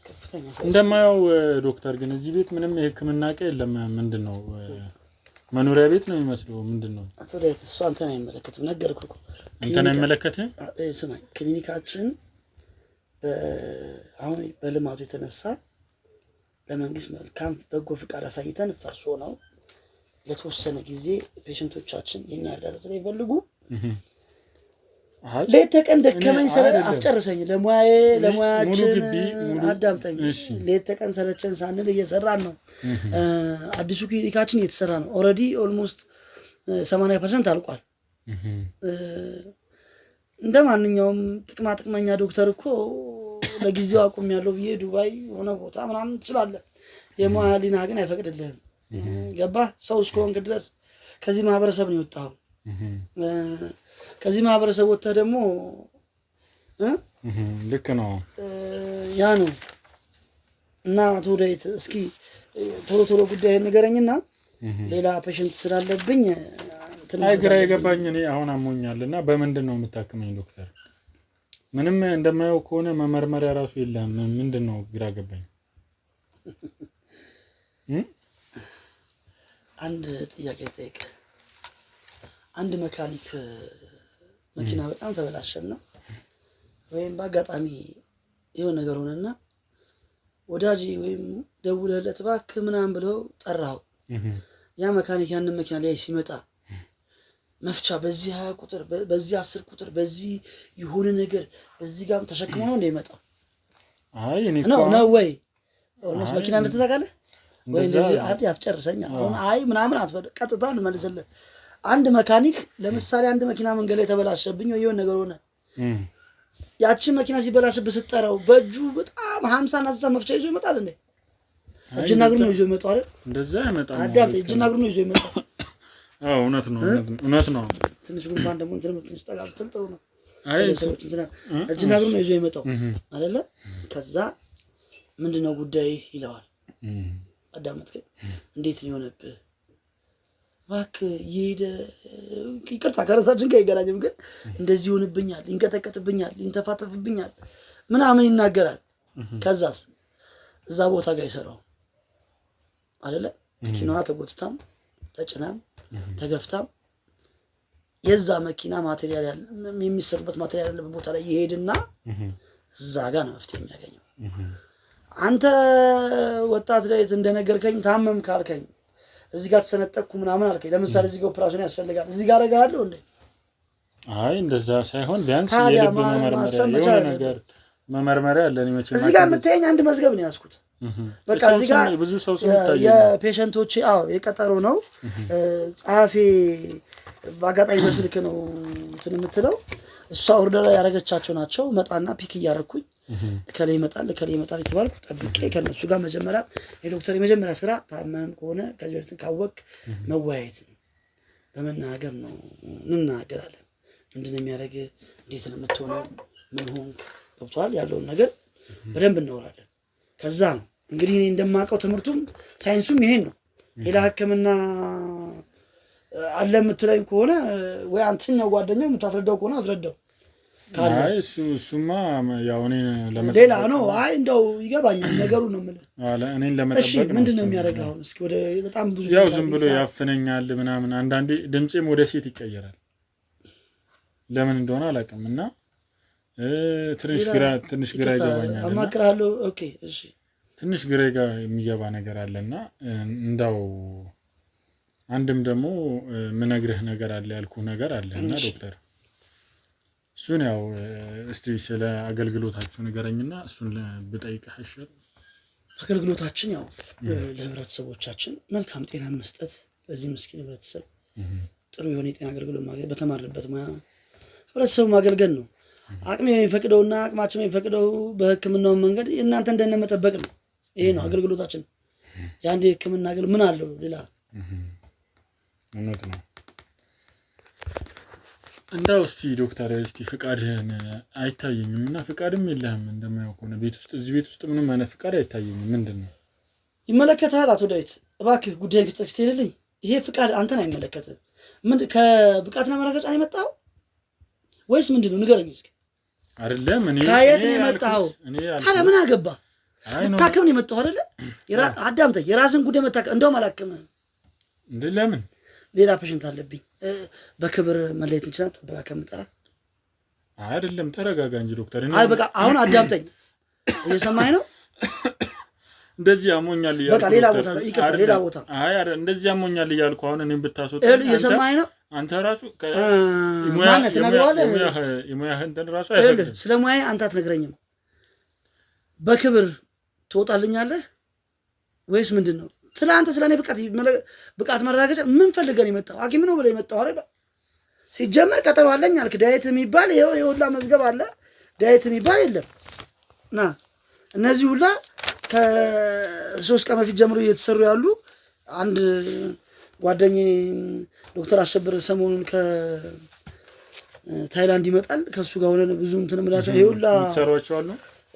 ከፍተኛ ስራ።
እንደማየው ዶክተር ግን እዚህ ቤት ምንም የሕክምና ዕቃ የለም። ምንድነው መኖሪያ ቤት ነው የሚመስለው? ምንድነው?
አቶ ዳዊት እሱ አንተን አይመለከትም። ነገርኩህ እኮ
አንተን አይመለከትም።
ስማኝ ክሊኒካችን አሁን በልማቱ የተነሳ ለመንግስት መልካም በጎ ፍቃድ አሳይተን ፈርሶ ነው ለተወሰነ ጊዜ ፔሸንቶቻችን የኛ እርዳታ ስለሚፈልጉ ሌት ተቀን ደከመኝ አስጨርሰኝ ለሙያችን አዳምጠኝ። ሌት ተቀን ሰለቸን ሳንል እየሰራን ነው። አዲሱ ክሊኒካችን እየተሰራ ነው። ኦልሬዲ ኦልሞስት 80% አልቋል። እንደ ማንኛውም ጥቅመኛ ዶክተር እኮ ለጊዜው አቁም ያለው ብዬ ዱባይ ሆነ ቦታ ምናምን ትችላለህ። የሙያ ሊና ግን አይፈቅድልህም። ገባህ? ሰው እስከሆንክ ድረስ ከዚህ ማህበረሰብ ነው የወጣው። ከዚህ ማህበረሰብ ወጥተህ ደግሞ
ልክ ነው
ያ ነው እና አቶ ዳዊት እስኪ ቶሎ ጉዳይ ንገረኝና ሌላ ፔሸንት ስላለብኝ
አይ ግራ የገባኝ እኔ አሁን አሞኛልና በምንድን ነው የምታክመኝ ዶክተር? ምንም እንደማየው ከሆነ መመርመሪያ ራሱ የለም። ምንድነው ግራ ገባኝ።
አንድ ጥያቄ ጠይቅ። አንድ መካኒክ መኪና በጣም ተበላሸና ወይም በአጋጣሚ የሆነ ነገር ሆነና ወዳጅ ወይም ደውለህለት እባክህ ምናምን ብለው ጠራው። ያ መካኒክ ያንን መኪና ላይ ሲመጣ መፍቻ በዚህ 20 ቁጥር በዚህ 10 ቁጥር በዚህ የሆነ ነገር በዚህ ጋር ተሸክሞ ነው እንደሚመጣው?
አይ እኔ
ነው ወይ ኦልሞስት መኪና እንደተዘጋለ ወይ እንደዚህ አትጨርሰኛ። አሁን አይ ምናምን አትበል፣ ቀጥታ እንመልስልህ። አንድ መካኒክ ለምሳሌ አንድ መኪና መንገድ ላይ ተበላሸብኝ ወይ የሆነ ነገር ሆነ፣ ያቺ መኪና ሲበላሽብህ ስትጠራው በእጁ በጣም 50 እና 60 መፍቻ ይዞ ይመጣል እንዴ? እጅና እግሩ ነው ይዞ ይመጣው አይደል?
እንደዛ ያመጣል።
አዳምጥ፣ እጅና እግሩ ነው ይዞ ይመጣው።
አዎ እውነት ነው።
ትንሽ ጉንፋን ደግሞ ትንሽ ተጋብተል ጥሩ ነው። አይ እጅና እግሩ ነው ይዞ ይመጣው አይደለ? ከዛ ምንድነው ጉዳይ ይለዋል። አዳምጥከኝ? እንዴት ነው የሆነብህ? እባክህ ይሄደ ይቅርታ ከራሳችን ጋር አይገናኝም፣ ግን እንደዚህ ይሆንብኛል፣ ይንቀጠቀጥብኛል፣ ይንተፋተፍብኛል ምናምን ይናገራል። ከዛስ እዛ ቦታ ጋር ይሰራው አይደለ? መኪናዋ ተጎትታም ተጭናም ተገፍታም የዛ መኪና ማቴሪያል የሚሰሩበት ማቴሪያል ያለበት ቦታ ላይ ይሄድና እዛ ጋር ነው መፍትሄ የሚያገኘው። አንተ ወጣት ላይ እንደነገርከኝ ታመም ካልከኝ እዚህ ጋር ተሰነጠቅኩ ምናምን አልከኝ። ለምሳሌ እዚህ ጋር ኦፕሬሽን ያስፈልጋል፣ እዚህ ጋር አደርጋለሁ እንዴ?
አይ እንደዛ ሳይሆን ቢያንስ የልብ መመርመሪያ ነገር መመርመሪያ አለኝ። መቼም
እዚህ ጋር የምታየኝ አንድ መዝገብ ነው ያዝኩት። በቃ እዚህ ጋር
ብዙ ሰው ስለታየ
የፔሸንቶቼ የቀጠሮ ነው። ጸሐፊ በአጋጣሚ በስልክ ነው እንትን የምትለው እሷ ኦርደር ያደረገቻቸው ናቸው። መጣና ፒክ እያደረኩኝ ከሌ ይመጣል የተባልኩ ጠብቄ ከነሱ ጋር መጀመሪያ የዶክተር የመጀመሪያ ስራ ታመም ከሆነ ከዚህ በፊት ካወቅ መወያየት በመናገር ነው። እንናገራለን። ምንድነው የሚያደርግ፣ እንዴት ነው የምትሆነው፣ ምን ሆንክ፣ ገብቶሃል ያለውን ነገር በደንብ እናወራለን። ከዛ ነው እንግዲህ እኔ እንደማውቀው ትምህርቱም ሳይንሱም ይሄን ነው። ሌላ ሕክምና አለ የምትለኝ ከሆነ ወይ አንተኛው ጓደኛው የምታስረዳው ከሆነ አስረዳው።
አይ እሱማ ያው እኔ ለመጠበቅ
ሌላ ነው። አይ እንደው ይገባኛል ነገሩ ነው የምልህ።
እኔን ለመጠበቅ ነው።
እሺ ምንድነው የሚያደርገው አሁን? እስኪ ወደ በጣም ብዙ
ያው ዝም ብሎ ያፍነኛል ምናምን፣ አንዳንዴ ድምጼም ወደ ሴት ይቀየራል። ለምን እንደሆነ አላውቅም። እና ትንሽ ግራ ይገባኛል።
አማክራለሁ። ኦኬ እሺ
ትንሽ ግራ የሚገባ ነገር አለና እንዳው አንድም ደግሞ ምነግርህ ነገር አለ ያልኩህ ነገር አለ እና ዶክተር እሱን ያው እስቲ ስለ አገልግሎታችሁ ንገረኝና እሱን ብጠይቅህ አይሻልም?
አገልግሎታችን ያው ለህብረተሰቦቻችን መልካም ጤና መስጠት፣ ለዚህ ምስኪን ህብረተሰብ ጥሩ የሆነ የጤና አገልግሎት ማግኘት፣ በተማርንበት ሙያ ህብረተሰቡ ማገልገል ነው። አቅሜ የሚፈቅደውና አቅማችን የሚፈቅደው በህክምናው መንገድ እናንተ እንደነ መጠበቅ ነው። ይሄ ነው አገልግሎታችን። የአንድ የህክምና አገልግሎት ምን አለው ሌላ?
እውነት ነው። እንዳው እስቲ ዶክተር እስቲ ፍቃድህን አይታየኝም እና ፍቃድም የለህም እንደማያውቅ ከሆነ ቤት ውስጥ እዚህ ቤት ውስጥ ምንም አይነት ፍቃድ አይታየኝም። ምንድነው?
ይመለከታል አቶ ዳዊት እባክህ ጉዳይ ከተክስት ይልልኝ። ይሄ ፍቃድ አንተን አይመለከትም። ምን ከብቃትና ማረጋገጫ ነው የመጣው ወይስ ምንድነው? ንገረኝ እስኪ።
አይደለም እኔ
ከየት ነው የመጣው? ታዲያ ምን አገባ? መታከም ነው የመጣው አይደለ? አዳምጠኝ። የራስን ጉዳይ መታከም እንደውም አላከምህ
እንዴ? ለምን?
ሌላ ፔሽንት አለብኝ። በክብር መለየት እንችላለን። ጠብራ ከምጠራ
አይደለም። ተረጋጋ እንጂ ዶክተር።
አይ በቃ አሁን አዳምጠኝ። እየሰማኸኝ ነው?
እንደዚህ አሞኛል እያልኩ
በቃ ሌላ ቦታ ይቅርታ፣ ሌላ ቦታ።
አይ አይደል፣ እንደዚህ አሞኛል እያልኩ አሁን እኔም ብታስወጣ
እየሰማኸኝ ነው?
አንተ ራሱ
ማነህ ትነግረዋለህ?
የሙያህን እንትን ራሱ አይፈልግም።
ስለ ሙያዬ አንተ አትነግረኝም። በክብር ትወጣልኛለህ ወይስ ምንድን ነው? ትላንት ስለኔ ብቃት መረጋገጫ ምን ፈልገን የመጣው? ሐኪም ነው ብለህ የመጣው አይደል? ሲጀመር ቀጠሮ አለኝ አልክ። ዳይት የሚባል ይኸው የሁላ መዝገብ አለ። ዳይት የሚባል የለም። ና እነዚህ ሁላ ከ3 ቀን በፊት ጀምሮ እየተሰሩ ያሉ አንድ ጓደኛዬ ዶክተር አሸብር ሰሞኑን ከታይላንድ ይመጣል። ከሱ ጋር ሆነን ብዙ እንትን ምላቸው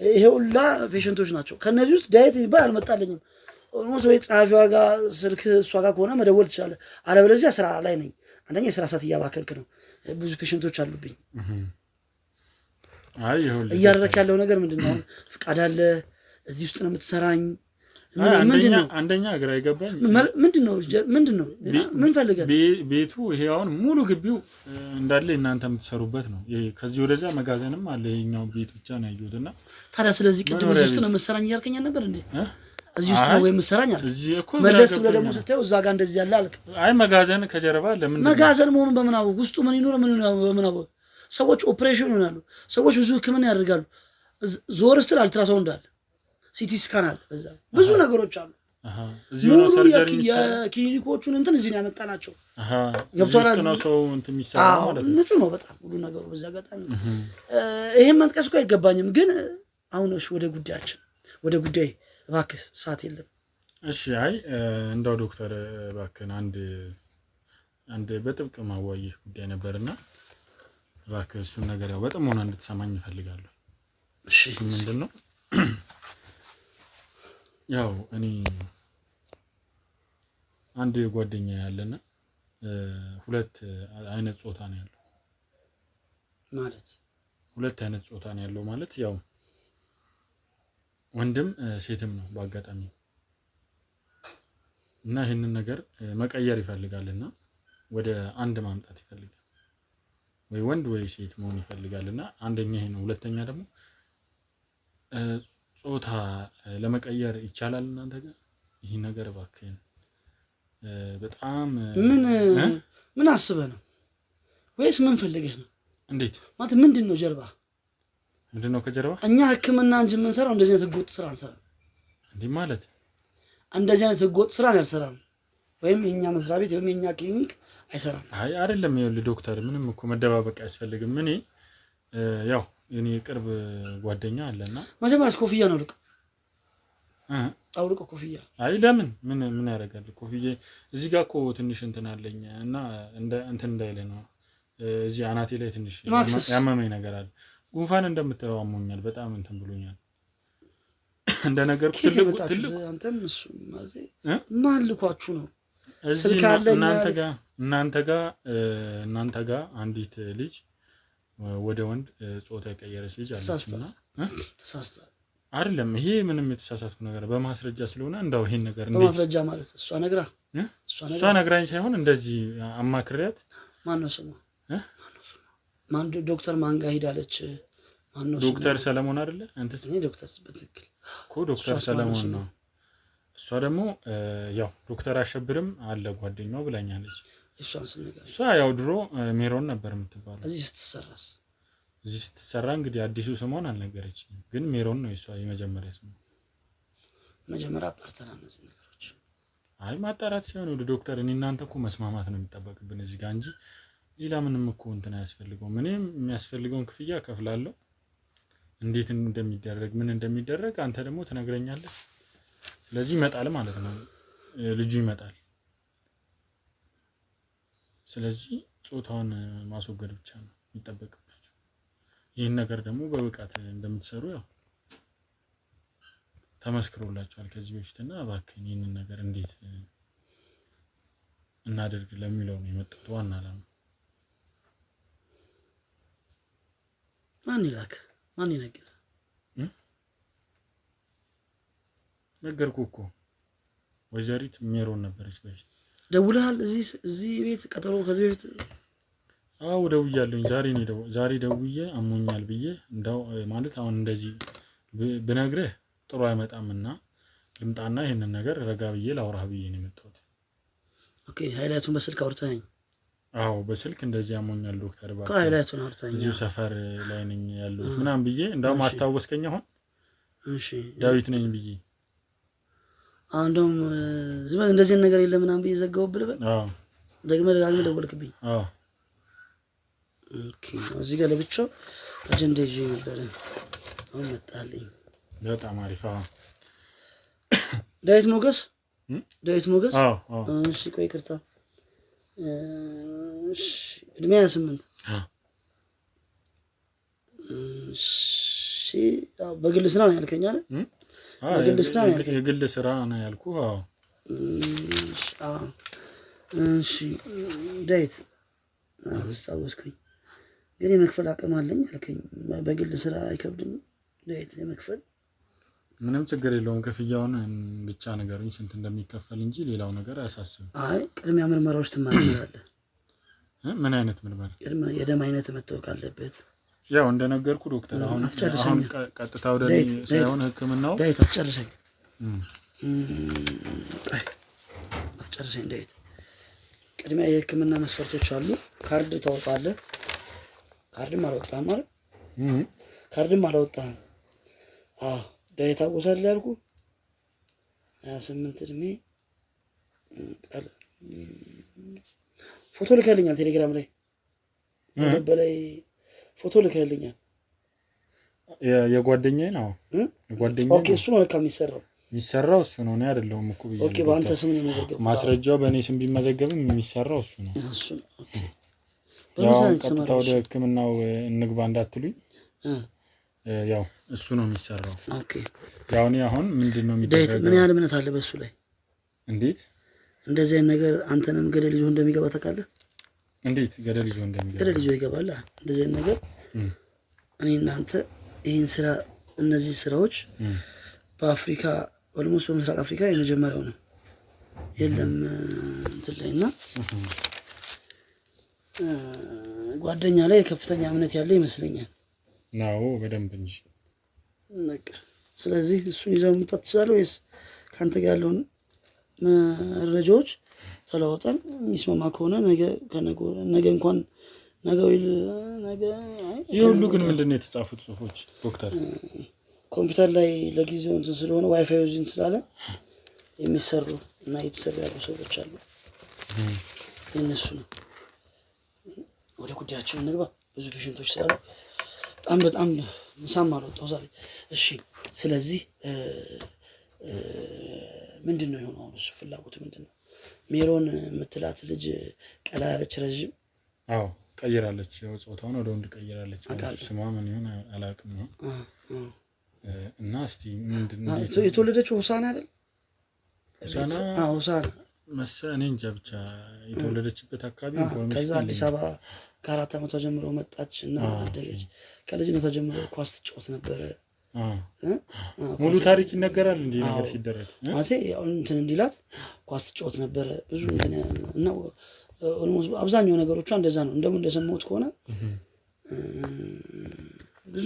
ይሄ ሁላ ፔሸንቶች ናቸው። ከነዚህ ውስጥ ዳይት የሚባል አልመጣልኝም። ኦልሞስት ወይ ጸሐፊዋ ጋር ስልክ እሷ ጋር ከሆነ መደወል ትችላለህ። አለበለዚያ ስራ ላይ ነኝ። አንደኛ የስራ ሰዓት እያባከንክ ነው። ብዙ ፔሸንቶች አሉብኝ። እያደረክ ያለው ነገር ምንድን ነው? ፍቃድ አለ እዚህ ውስጥ ነው የምትሰራኝ?
አንደኛ ግራ ይገባኝ
ምንድን ነው ምን ፈልገህ?
ቤቱ ይሄ አሁን ሙሉ ግቢው እንዳለ እናንተ የምትሰሩበት ነው። ከዚህ ወደዚያ መጋዘንም አለ። ይሄኛው ቤት ብቻ ነው ያየሁት እና
ታዲያ ስለዚህ ቅድም እዚህ ውስጥ ነው የምትሰራኝ እያልከኝ ነበር እንዴ? እዚህ ውስጥ ነው ወይ የምትሰራኝ አልክ። መለስ ብለህ ደግሞ ስታየው እዛ ጋር እንደዚህ ያለ አልክ።
አይ መጋዘን ከጀርባ ለምን
መጋዘን መሆኑን በምን አወቅ? ውስጡ ምን ይኖር በምን አወቅ? ሰዎች ኦፕሬሽን ይሆናሉ። ሰዎች ብዙ ህክምና ያደርጋሉ። ዞር ስትል አልትራሳውንድ አለ፣ ሲቲ ስካን አለ፣ በዛ ብዙ ነገሮች አሉ። ሙሉ የክሊኒኮቹን እንትን እዚህ ነው ያመጣናቸው። ገብቶሃል? ንጹህ ነው በጣም ሁሉ ነገሩ። በዛ አጋጣሚ ይሄን መጥቀስ እኮ አይገባኝም፣ ግን አሁን እሺ ወደ ጉዳያችን ወደ ጉዳይ እባክህ፣ ሰዓት የለም።
እሺ አይ እንደው ዶክተር እባክህን አንድ በጥብቅ ማዋየህ ጉዳይ ነበርና እባክህ እሱን ነገር ያው በጥሞና እንድትሰማኝ እፈልጋለሁ።
እሺ
ምንድነው? ያው እኔ አንድ ጓደኛ ያለና ሁለት አይነት ጾታ ነው ያለው
ማለት
ሁለት አይነት ጾታ ነው ያለው ማለት ያው ወንድም ሴትም ነው በአጋጣሚ እና ይሄንን ነገር መቀየር ይፈልጋልና ወደ አንድ ማምጣት ይፈልጋል። ወይ ወንድ ወይ ሴት መሆን ይፈልጋልና አንደኛ ይሄ ነው። ሁለተኛ ደግሞ ጾታ ለመቀየር ይቻላል እናንተ ጋር ይሄ ነገር እባክህ በጣም
ምን አስበህ ነው ወይስ ምን ፈልገህ ነው?
እንዴት
ማለት ምንድነው ጀርባ?
ምንድነው ከጀርባ?
እኛ ህክምና እንጂ የምንሰራው እንደዚህ አይነት ህገወጥ ስራ አንሰራም።
እንዴ ማለት
እንደዚህ አይነት ህገወጥ ስራ አልሰራም። ወይም የኛ መስሪያ ቤት ወይም የኛ ክሊኒክ አይሰራም።
አይ አይደለም። ይኸውልህ ዶክተር ምንም እኮ መደባበቅ አያስፈልግም። እኔ ያው እኔ ቅርብ ጓደኛ አለና
መጀመሪያ ኮፍያ ነው አውልቆ ኮፍያ።
አይ ለምን ምን ያደርጋል ኮፍያ? እዚህ ጋር እኮ ትንሽ እንትን አለኝ እና እንትን እንዳይለ ነው እዚህ አናቴ ላይ ትንሽ ያመመኝ ነገር አለ። ጉንፋን እንደምታየው አሞኛል። በጣም እንትን ብሎኛል። እንደነገርኩ ትልቁ
አንተም እሱ ማለት ማን ልኳችሁ ነው? ስልክ አለኝ እናንተ ጋር አንዲት ልጅ ወደ ወንድ ጾታ የቀየረች ልጅ አለችና ተሳስተ
አይደለም። ይሄ ምንም የተሳሳትኩ ነገር በማስረጃ ስለሆነ እንዳው ይሄን ነገር
በማስረጃ ማለት እሷ
ነግራኝ ሳይሆን እንደዚህ አማክሪያት።
ማን ነው ስሟ? ማን ዶክተር ማን ጋር ሄዳለች? ማን ነው?
ዶክተር ሰለሞን አይደለ? አንተስ?
እኔ ዶክተር በትክክል
እኮ ዶክተር ሰለሞን ነው። እሷ ደግሞ ያው ዶክተር አሸብርም አለ ጓደኛው ብላኛለች።
እሷን ስም ነገር
እሷ ያው ድሮ ሜሮን ነበር የምትባለው። እዚህ ስትሰራ እንግዲህ አዲሱ ስሟን አልነገረችኝም፣ ግን ሜሮን ነው እሷ የመጀመሪያ ስሟ።
መጀመሪያ አጣርተናል እነዚህ ነገሮች።
አይ ማጣራት ሳይሆን ወደ ዶክተር እኔ እናንተ እኮ መስማማት ነው የሚጠበቅብን እዚህ ጋር እንጂ ሌላ ምንም እኮ እንትን አያስፈልገውም። እኔም የሚያስፈልገውን ክፍያ እከፍላለሁ። እንዴት እንደሚደረግ ምን እንደሚደረግ አንተ ደግሞ ትነግረኛለህ። ስለዚህ ይመጣል ማለት ነው፣ ልጁ ይመጣል። ስለዚህ ጾታውን ማስወገድ ብቻ ነው የሚጠበቅባቸው። ይህን ነገር ደግሞ በብቃት እንደምትሰሩ ያው ተመስክሮላችኋል ከዚህ በፊትና እባክህ ይህንን ነገር እንዴት እናደርግ ለሚለው ነው የመጣሁት። ዋና ዓላማ
ማን ይላክ ማን ይነገር
ነገርኩህ እኮ ወይዘሪት ሜሮን ነበረች በፊት።
ደውለሃል? እዚህ ቤት ቀጠሮ ከዚህ በፊት?
አዎ ደውያለሁኝ። ዛሬ ደውዬ አሞኛል ብዬ እንዳው ማለት አሁን እንደዚህ ብነግርህ ጥሩ አይመጣምና ልምጣና ይሄንን ነገር ረጋ ብዬ ላውራህ ብዬ ነው የመጣሁት።
ኦኬ ሃይላይቱን በስልክ አውርተኸኝ?
አዎ በስልክ እንደዚህ አሞኛል ዶክተር ባክ
ሃይላይቱን አውርተኸኝ
እዚሁ ሰፈር ላይ ነኝ ያለሁት ምናምን ብዬ እንዳውም አስታወስከኝ። አሁን
እሺ
ዳዊት ነኝ ብዬ
አንዶም ዝም እንደዚህ ነገር የለም ምናምን ብዬ ዘጋውብህ ልበል?
አዎ
ደጋግመህ ደወልክብኝ?
አዎ
ኦኬ እዚህ ጋር ለብቻው አጀንዳ ይዤ ነበር። አሁን መጣልኝ።
በጣም አሪፍ። አዎ
ዳዊት ሞገስ ዳዊት ሞገስ።
አዎ አዎ
እሺ ቆይ ይቅርታ። እሺ እድሜ 28። እሺ በግል ስራ ነው ያልከኝ አይደል? በግል ስራ ነው ያልከኝ?
የግል ስራ ነው ያልኩህ። አዎ
እሺ ዳዊት አስታወስኩኝ። ግን የመክፈል አቅም አለኝ አልከኝ። በግል ስራ አይከብድም ዳዊት የመክፈል?
ምንም ችግር የለውም። ክፍያውን ብቻ ነገሩኝ ስንት እንደሚከፈል እንጂ ሌላው ነገር አያሳስብም።
አይ ቅድሚያ ምርመራዎች ትመረመራለህ።
ምን አይነት ምርመራ?
የደም አይነት መታወቅ አለበት።
ያው እንደነገርኩ ዶክተር አሁን ቀጥታ ወደ ሳይሆን ህክምናው
ዳዊት አስጨርሰኝ። አስጨርሰኝ ዳዊት። ቅድሚያ የህክምና መስፈርቶች አሉ። ካርድ ታወጣለህ። ካርድም አላወጣህም ማለት? ካርድም አላወጣህም። አዎ ዳዊት አወሳለህ ያልኩህ 28 እድሜ ቃል ፎቶ ልከልኛል ቴሌግራም ላይ በላይ ፎቶ ልከልኛል።
የጓደኛዬ ነው የጓደኛዬ።
ኦኬ እሱ ነው ለካ የሚሰራው
እሱ ነው። እኔ አይደለሁም እኮ ብዬ።
ኦኬ በአንተ ስም ነው የሚመዘገበው።
ማስረጃው በእኔ ስም ቢመዘገብም የሚሰራው እሱ ነው።
ኦኬ
ቀጥታ ወደ ህክምናው እንግባ እንዳትሉኝ። ያው እሱ ነው የሚሰራው።
ኦኬ
ያው እኔ አሁን ምንድነው የሚደረገው?
ምን ያህል እምነት አለ በሱ ላይ?
እንዴት
እንደዚህ አይነት ነገር አንተንም ገደል ይዞ እንደሚገባ ታውቃለህ?
እንዴት ገደል ይዞ እንደሚገባ?
ገደል ይዞ ይገባል። እንደዚህ አይነት ነገር እኔ እናንተ ይህን ስራ እነዚህ ስራዎች በአፍሪካ ኦልሞስት በምስራቅ አፍሪካ የመጀመሪያው ነው። የለም እንትን ላይ እና ጓደኛ ላይ ከፍተኛ እምነት ያለ ይመስለኛል።
ናው በደንብ እንጂ
በቃ ስለዚህ እሱን ይዘው መምጣት ትችላለህ ወይስ ካንተ ጋር ያለውን መረጃዎች ተለዋውጠን የሚስማማ ከሆነ ነገ እንኳን ነገ
ይሁሉ ግን ምንድነው የተጻፉት ጽሁፎች ዶክተር?
ኮምፒውተር ላይ ለጊዜው እንትን ስለሆነ ዋይፋይ ዩዚንግ ስላለ የሚሰሩ እና እየተሰሩ ያሉ ሰዎች አሉ። እነሱ ነው። ወደ ጉዳያችን እንግባ። ብዙ ፔሽንቶች ስላሉ በጣም ምሳም አልወጣሁ ዛሬ። እሺ ስለዚህ ምንድነው የሆነው? አሁን እሱ ፍላጎቱ ምንድነው? ሜሮን የምትላት ልጅ ቀላ ያለች ረዥም?
አዎ ቀይራለች። ጾታውን ወደ ወንድ ቀይራለች። ስሟ ምን ይሆን አላውቅም ነው። እና እስቲ ምንድነው
የተወለደችው ሆሳና አይደል?
ሆሳና?
አዎ ሆሳና
እኔ እንጃ ብቻ የተወለደችበት አካባቢ ኢንፎርሜሽን።
ከዛ አዲስ አበባ ከ4 ዓመቷ ጀምሮ መጣች እና አደገች። ከልጅነቷ ጀምሮ ኳስ ትጫወት ነበረ።
ሙሉ ታሪክ ይነገራል እንዴ ነገር ሲደረግ
ማለት ያው እንትን እንዲላት ኳስ ትጫወት ነበረ ብዙ እንትን እና ኦልሞስት አብዛኛው ነገሮቿ እንደዛ ነው። እንደሰማሁት ከሆነ ብዙ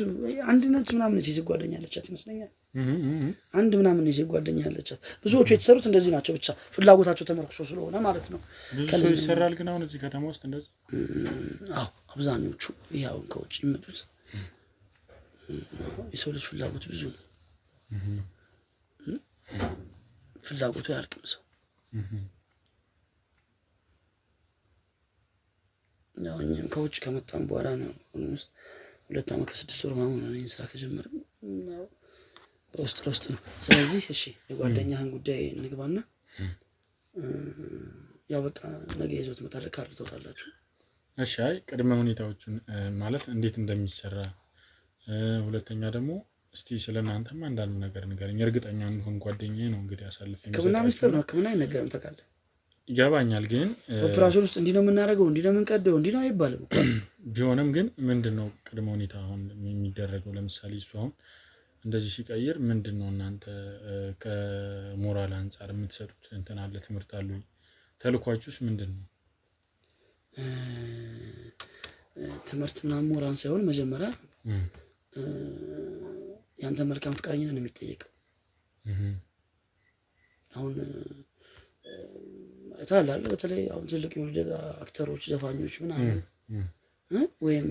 አንድ ነች ምናምን ነች የሴት ጓደኛ አለቻት ይመስለኛል። አንድ ምናምን የሴት ጓደኛ አለቻት። ብዙዎቹ የተሰሩት እንደዚህ ናቸው። ብቻ ፍላጎታቸው ተመርኩሶ ስለሆነ ማለት ነው።
ብዙ ሰው ይሰራል ግን አሁን እዚህ ከተማ ውስጥ እንደዚህ?
አዎ አብዛኞቹ ያው ከውጭ ይመጡት የሰው ልጅ ፍላጎት ብዙ ነው። ፍላጎቱ ያልቅም ሰው ያው እኛም ከውጭ ከመጣን በኋላ ነው ኦልሞስት 2 ዓመት ከ6 ወር ምናምን ነው እኔን ስራ ከጀመርን ነው በውስጥ ነው። ስለዚህ እሺ የጓደኛህን ጉዳይ እንግባና ያው በቃ ነገ ይዞት መጣለ ካርድ ተውታላችሁ።
እሺ አይ ቅድመ ሁኔታዎቹን ማለት እንዴት እንደሚሰራ ሁለተኛ ደግሞ እስቲ ስለናንተም አንዳንድ ነገር ንገረኝ። እርግጠኛ እንደሆን ጓደኛዬ ነው እንግዲህ አሳልፈኝ
ህክምና ሚስጥር ነው። ህክምና አይነገርም ታውቃለህ።
ይገባኛል ግን
ኦፕራሽን ውስጥ እንዲህ ነው የምናደርገው እንዲህ ነው የምንቀደው እንዲህ ነው አይባልም።
ቢሆንም ግን ምንድነው ቅድመ ሁኔታ አሁን የሚደረገው? ለምሳሌ እሱ አሁን እንደዚህ ሲቀይር ምንድነው እናንተ ከሞራል አንፃር የምትሰጡት እንትን አለ ትምህርት አለ ወይ? ተልኳችሁስ ምንድነው?
ትምህርት ምናምን ሞራል ሳይሆን መጀመሪያ ያንተ መልካም ፍቃደኝነት ነው የሚጠየቀው። አሁን ታላላቅ በተለይ አሁን ትልቅ የሆኑ አክተሮች ዘፋኞች ምናምን ወይም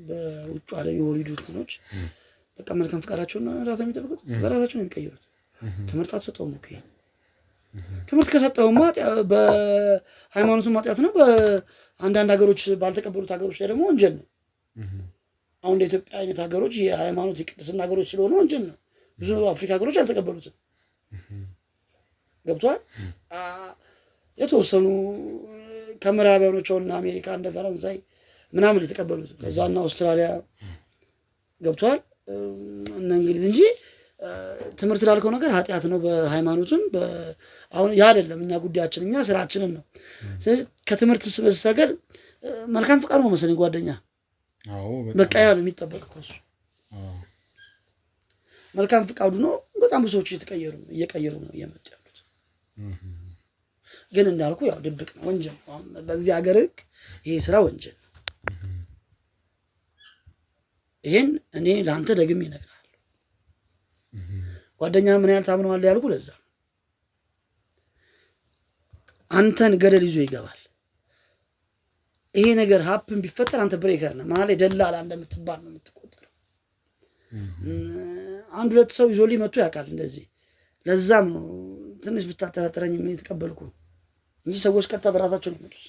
በውጭ ዓለም የሆሊውድ እንትኖች በቃ መልካም ፍቃዳቸውና ራሳቸው የሚጠብቁት ራሳቸውን የሚቀይሩት ትምህርት አትሰጠውም እኮ ትምህርት ከሰጠውማ በሃይማኖቱ ማጥያት ነው። በአንዳንድ ሀገሮች ባልተቀበሉት ሀገሮች ላይ ደግሞ ወንጀል ነው። አሁን እንደ ኢትዮጵያ አይነት ሀገሮች የሃይማኖት የቅድስና ሀገሮች ስለሆኑ ወንጀል ነው። ብዙ አፍሪካ ሀገሮች አልተቀበሉትም። ገብቷል። የተወሰኑ ከምዕራባውያኖቹና አሜሪካ እንደ ፈረንሳይ ምናምን የተቀበሉት ከዛና አውስትራሊያ ገብቷል እና እንግሊዝ እንጂ ትምህርት ላልከው ነገር ኃጢአት ነው በሃይማኖቱም አሁን ያ አይደለም እኛ ጉዳያችን እኛ ስራችንን ነው። ስለዚህ ከትምህርት በስተቀር መልካም ፍቃድ ነው መሰለኝ ጓደኛ በቃ ያ ነው የሚጠበቀው ከሱ መልካም ፍቃዱ ነው። በጣም ብዙ ሰዎች እየቀየሩ ነው እየመጡ ያሉት። ግን እንዳልኩ ያው ድብቅ ነው ወንጀል ነው። በዚህ ሀገር ህግ ይሄ ስራ ወንጀል ነው። ይሄን እኔ ለአንተ ደግሜ እነግርሃለሁ። ጓደኛ ምን ያህል ታምነዋለህ ያልኩህ ለዛ ነው። አንተን ገደል ይዞ ይገባል። ይሄ ነገር ሀፕን ቢፈጠር አንተ ብሬከር ነህ። መሀል ላይ ደላላ እንደምትባል ነው የምትቆጠረው። አንድ ሁለት ሰው ይዞልኝ መጥቶ ያውቃል እንደዚህ። ለዛም ነው ትንሽ ብታጠራጥረኝ የተቀበልኩ እንጂ ሰዎች ቀጥታ በራሳቸው ነው የሚመጡት።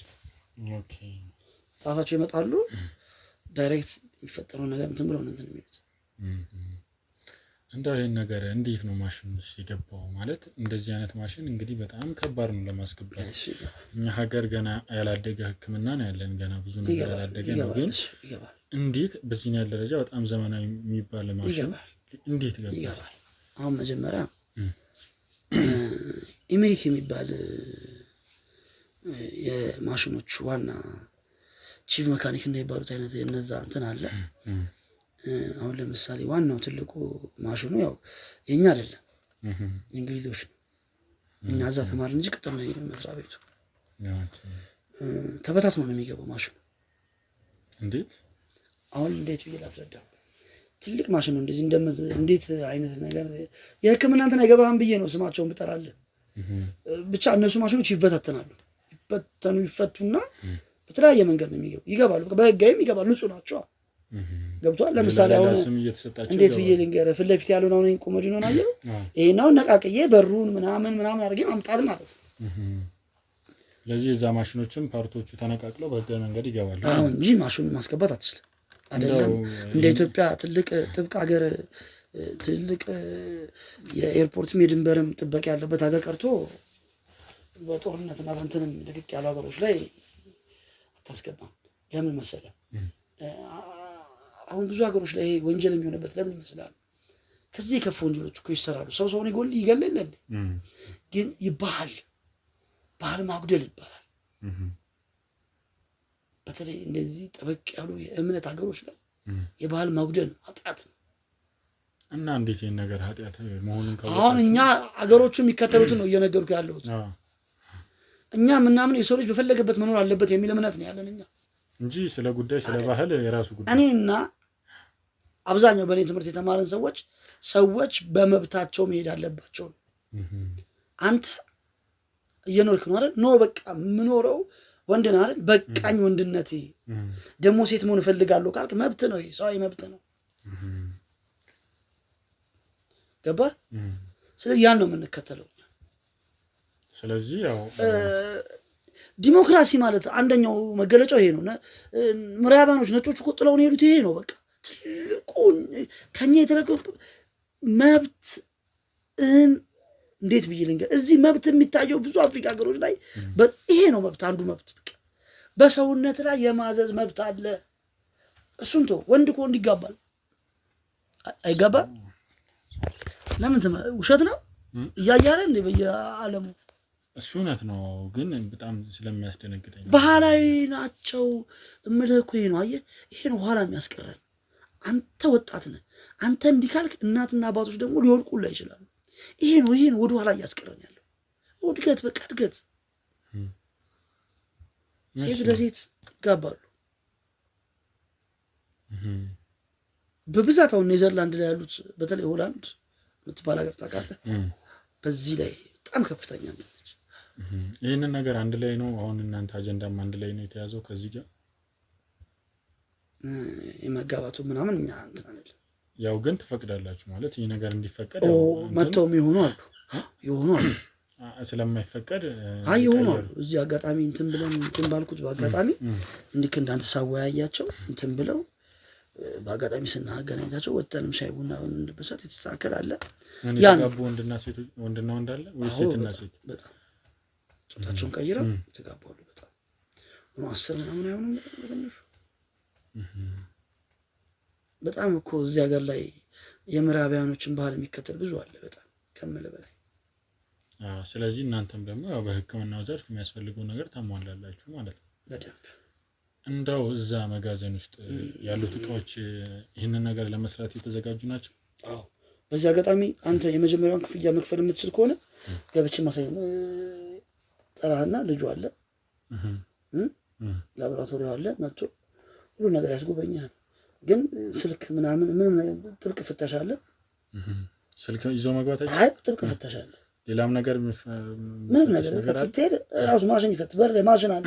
ኦኬ ራሳቸው ይመጣሉ። ዳይሬክት የሚፈጠረው ነገር እንትን ብለው ነው እንትን የሚሉት።
እንደው ይሄን ነገር እንዴት ነው ማሽን ውስጥ የገባው? ማለት እንደዚህ አይነት ማሽን እንግዲህ በጣም ከባድ ነው ለማስገባት። እኛ ሀገር ገና ያላደገ ህክምና ነው ያለን፣ ገና ብዙ ነገር ያላደገ ነው። ግን እንዴት በዚህ ያለ ደረጃ በጣም ዘመናዊ የሚባል ማሽን እንዴት ገባ?
አሁን መጀመሪያ ኢሜሪክ የሚባል የማሽኖች ዋና ቺፍ መካኒክ እንደሚባሉት አይነት እነዛ እንትን አለ። አሁን ለምሳሌ ዋናው ትልቁ ማሽኑ ያው የኛ አይደለም የእንግሊዞች ነው። እኛ እዛ ተማርን እንጂ ቅጥር ነው መስሪያ ቤቱ። ተበታትኖ ነው የሚገባው ማሽኑ።
እንዴት
አሁን እንዴት ብዬ ላስረዳ? ትልቅ ማሽን ነው እንደዚህ እንዴት አይነት ነገር የህክምና እንትን አይገባህም ብዬ ነው ስማቸውን ብጠራለህ። ብቻ እነሱ ማሽኖች ይበታተናሉ። ይፈቱና በተለያየ መንገድ ነው ይገባሉ። በህጋዊም ይገባሉ። ንጹህ ናቸው። ገብቷል። ለምሳሌ አሁን እንዴት ብዬ ልንገርህ? ፊት ለፊት ያለውን አሁን ኮሞዲኖ ነው አየው። ይሄን አሁን ነቃቅዬ በሩን ምናምን አድርጌ ማምጣት ማለት ነው።
ስለዚህ እዛ ማሽኖችም ፓርቶቹ ተነቃቅለው በህጋዊ መንገድ ይገባሉ።
አሁን እንጂ ማሽኑን ማስገባት አትችልም። አይደለም እንደ ኢትዮጵያ ትልቅ ጥብቅ ሀገር ትልቅ የኤርፖርትም የድንበርም ጥበቃ ያለበት ሀገር ቀርቶ በጦርነትና በእንትንም ልቅቅ ያሉ ሀገሮች ላይ አታስገባም። ለምን መሰለህ? አሁን ብዙ ሀገሮች ላይ ወንጀል የሚሆንበት ለምን ይመስላል? ከዚህ የከፉ ወንጀሎች እኮ ይሰራሉ። ሰውን ይገል የለ ግን ባህል ማጉደል ይባላል። በተለይ እንደዚህ ጠበቅ ያሉ የእምነት ሀገሮች ላይ የባህል ማጉደል ኃጢአት ነው።
እና እንዴት ይሄን ነገር ኃጢአት መሆኑን
አሁን እኛ ሀገሮቹ የሚከተሉትን ነው እየነገርኩ ያለሁት። እኛ ምናምን የሰው ልጅ በፈለገበት መኖር አለበት የሚል እምነት ነው ያለን እኛ
እንጂ ስለ ጉዳይ ስለ ባህል የራሱ ጉዳይ
እኔና አብዛኛው በእኔ ትምህርት የተማረን ሰዎች በመብታቸው መሄድ አለባቸው። አንተ እየኖርክ ነው አይደል? ኖ በቃ የምኖረው ወንድ ነህ አይደል? በቃኝ ወንድነቴ ደግሞ ሴት መሆን እፈልጋለሁ ካልክ መብት ነው። ሰው መብት ነው። ገባህ? ስለዚህ ያን ነው የምንከተለው።
ስለዚህ ያው
ዲሞክራሲ ማለት አንደኛው መገለጫው ይሄ ነው። ምዕራባኖች ነጮች እኮ ጥለውን ሄዱት ይሄ ነው። በቃ ትልቁ ከኛ የተለቀቁ መብት እንዴት ብዬ ልንገር፣ እዚህ መብት የሚታየው ብዙ አፍሪካ ሀገሮች ላይ ይሄ ነው መብት። አንዱ መብት በቃ በሰውነት ላይ የማዘዝ መብት አለ። እሱን ተው፣ ወንድ እኮ ወንድ ይጋባል አይጋባም? ለምን ውሸት ነው እያያለ እንደ በየዓለሙ
እሱ እውነት ነው፣ ግን በጣም ስለሚያስደነግጠኝ
ባህላዊ ናቸው እምልህ እኮ ይሄ ነው። አየህ፣ ይሄ ነው ኋላ የሚያስቀረን። አንተ ወጣት ነህ፣ አንተ እንዲህ ካልክ እናትና አባቶች ደግሞ ሊወድቁላ ይችላሉ። ይሄ ነው ወደ ኋላ እያስቀረን ያለው እድገት። በቃ እድገት። ሴት ለሴት ይጋባሉ በብዛት። አሁን ኔዘርላንድ ላይ ያሉት በተለይ ሆላንድ የምትባል ሀገር ታውቃለህ? በዚህ ላይ በጣም ከፍተኛ ነች።
ይህንን ነገር አንድ ላይ ነው አሁን እናንተ አጀንዳም አንድ ላይ ነው የተያዘው ከዚህ ጋር
የመጋባቱ ምናምን እኛ እንትን አይደለም።
ያው ግን ትፈቅዳላችሁ ማለት ይህ ነገር እንዲፈቀድ
መተውም ይሆኑ አሉ
ስለማይፈቀድ
ይሆኑ አሉ። እዚህ አጋጣሚ እንትን ብለን እንትን ባልኩት በአጋጣሚ እንዲህ እንዳንተ ሳወያያቸው እንትን ብለው በአጋጣሚ ስናገናኛቸው ወጥተንም ሻይ ቡና እንድበሳት የተስተካከለ አለ።
ያጋቡ ወንድና ወንድ አለ ወይ ሴትና ሴት
በጣም ጾታቸውን ቀይረው ተጋባሉ። በጣም 10 ምናምን አይሆንም በትንሹ። በጣም እኮ እዚህ ሀገር ላይ የምዕራባውያኖችን ባህል የሚከተል ብዙ አለ በጣም ከምልህ በላይ።
ስለዚህ እናንተም ደግሞ ያው በሕክምናው ዘርፍ የሚያስፈልገው ነገር ታሟላላችሁ ማለት ነው
በደንብ።
እንደው እዛ መጋዘን ውስጥ ያሉት እቃዎች ይህንን ነገር ለመስራት የተዘጋጁ ናቸው?
አዎ። በዚህ አጋጣሚ አንተ የመጀመሪያውን ክፍያ መክፈል የምትችል ከሆነ ገብቼ ማሳይ ጠራህና ልጁ አለ ላቦራቶሪው አለ መጥቶ ሁሉ ነገር ያስጎበኛል። ግን ስልክ ምናምን ጥብቅ ፍተሻ አለ።
ስልክ ይዞ መግባት
ጥብቅ ፍተሻ አለ።
ሌላም ነገር
ምንም ነገር ስትሄድ ራሱ ማሽን ይፈት በር ላይ ማሽን አለ።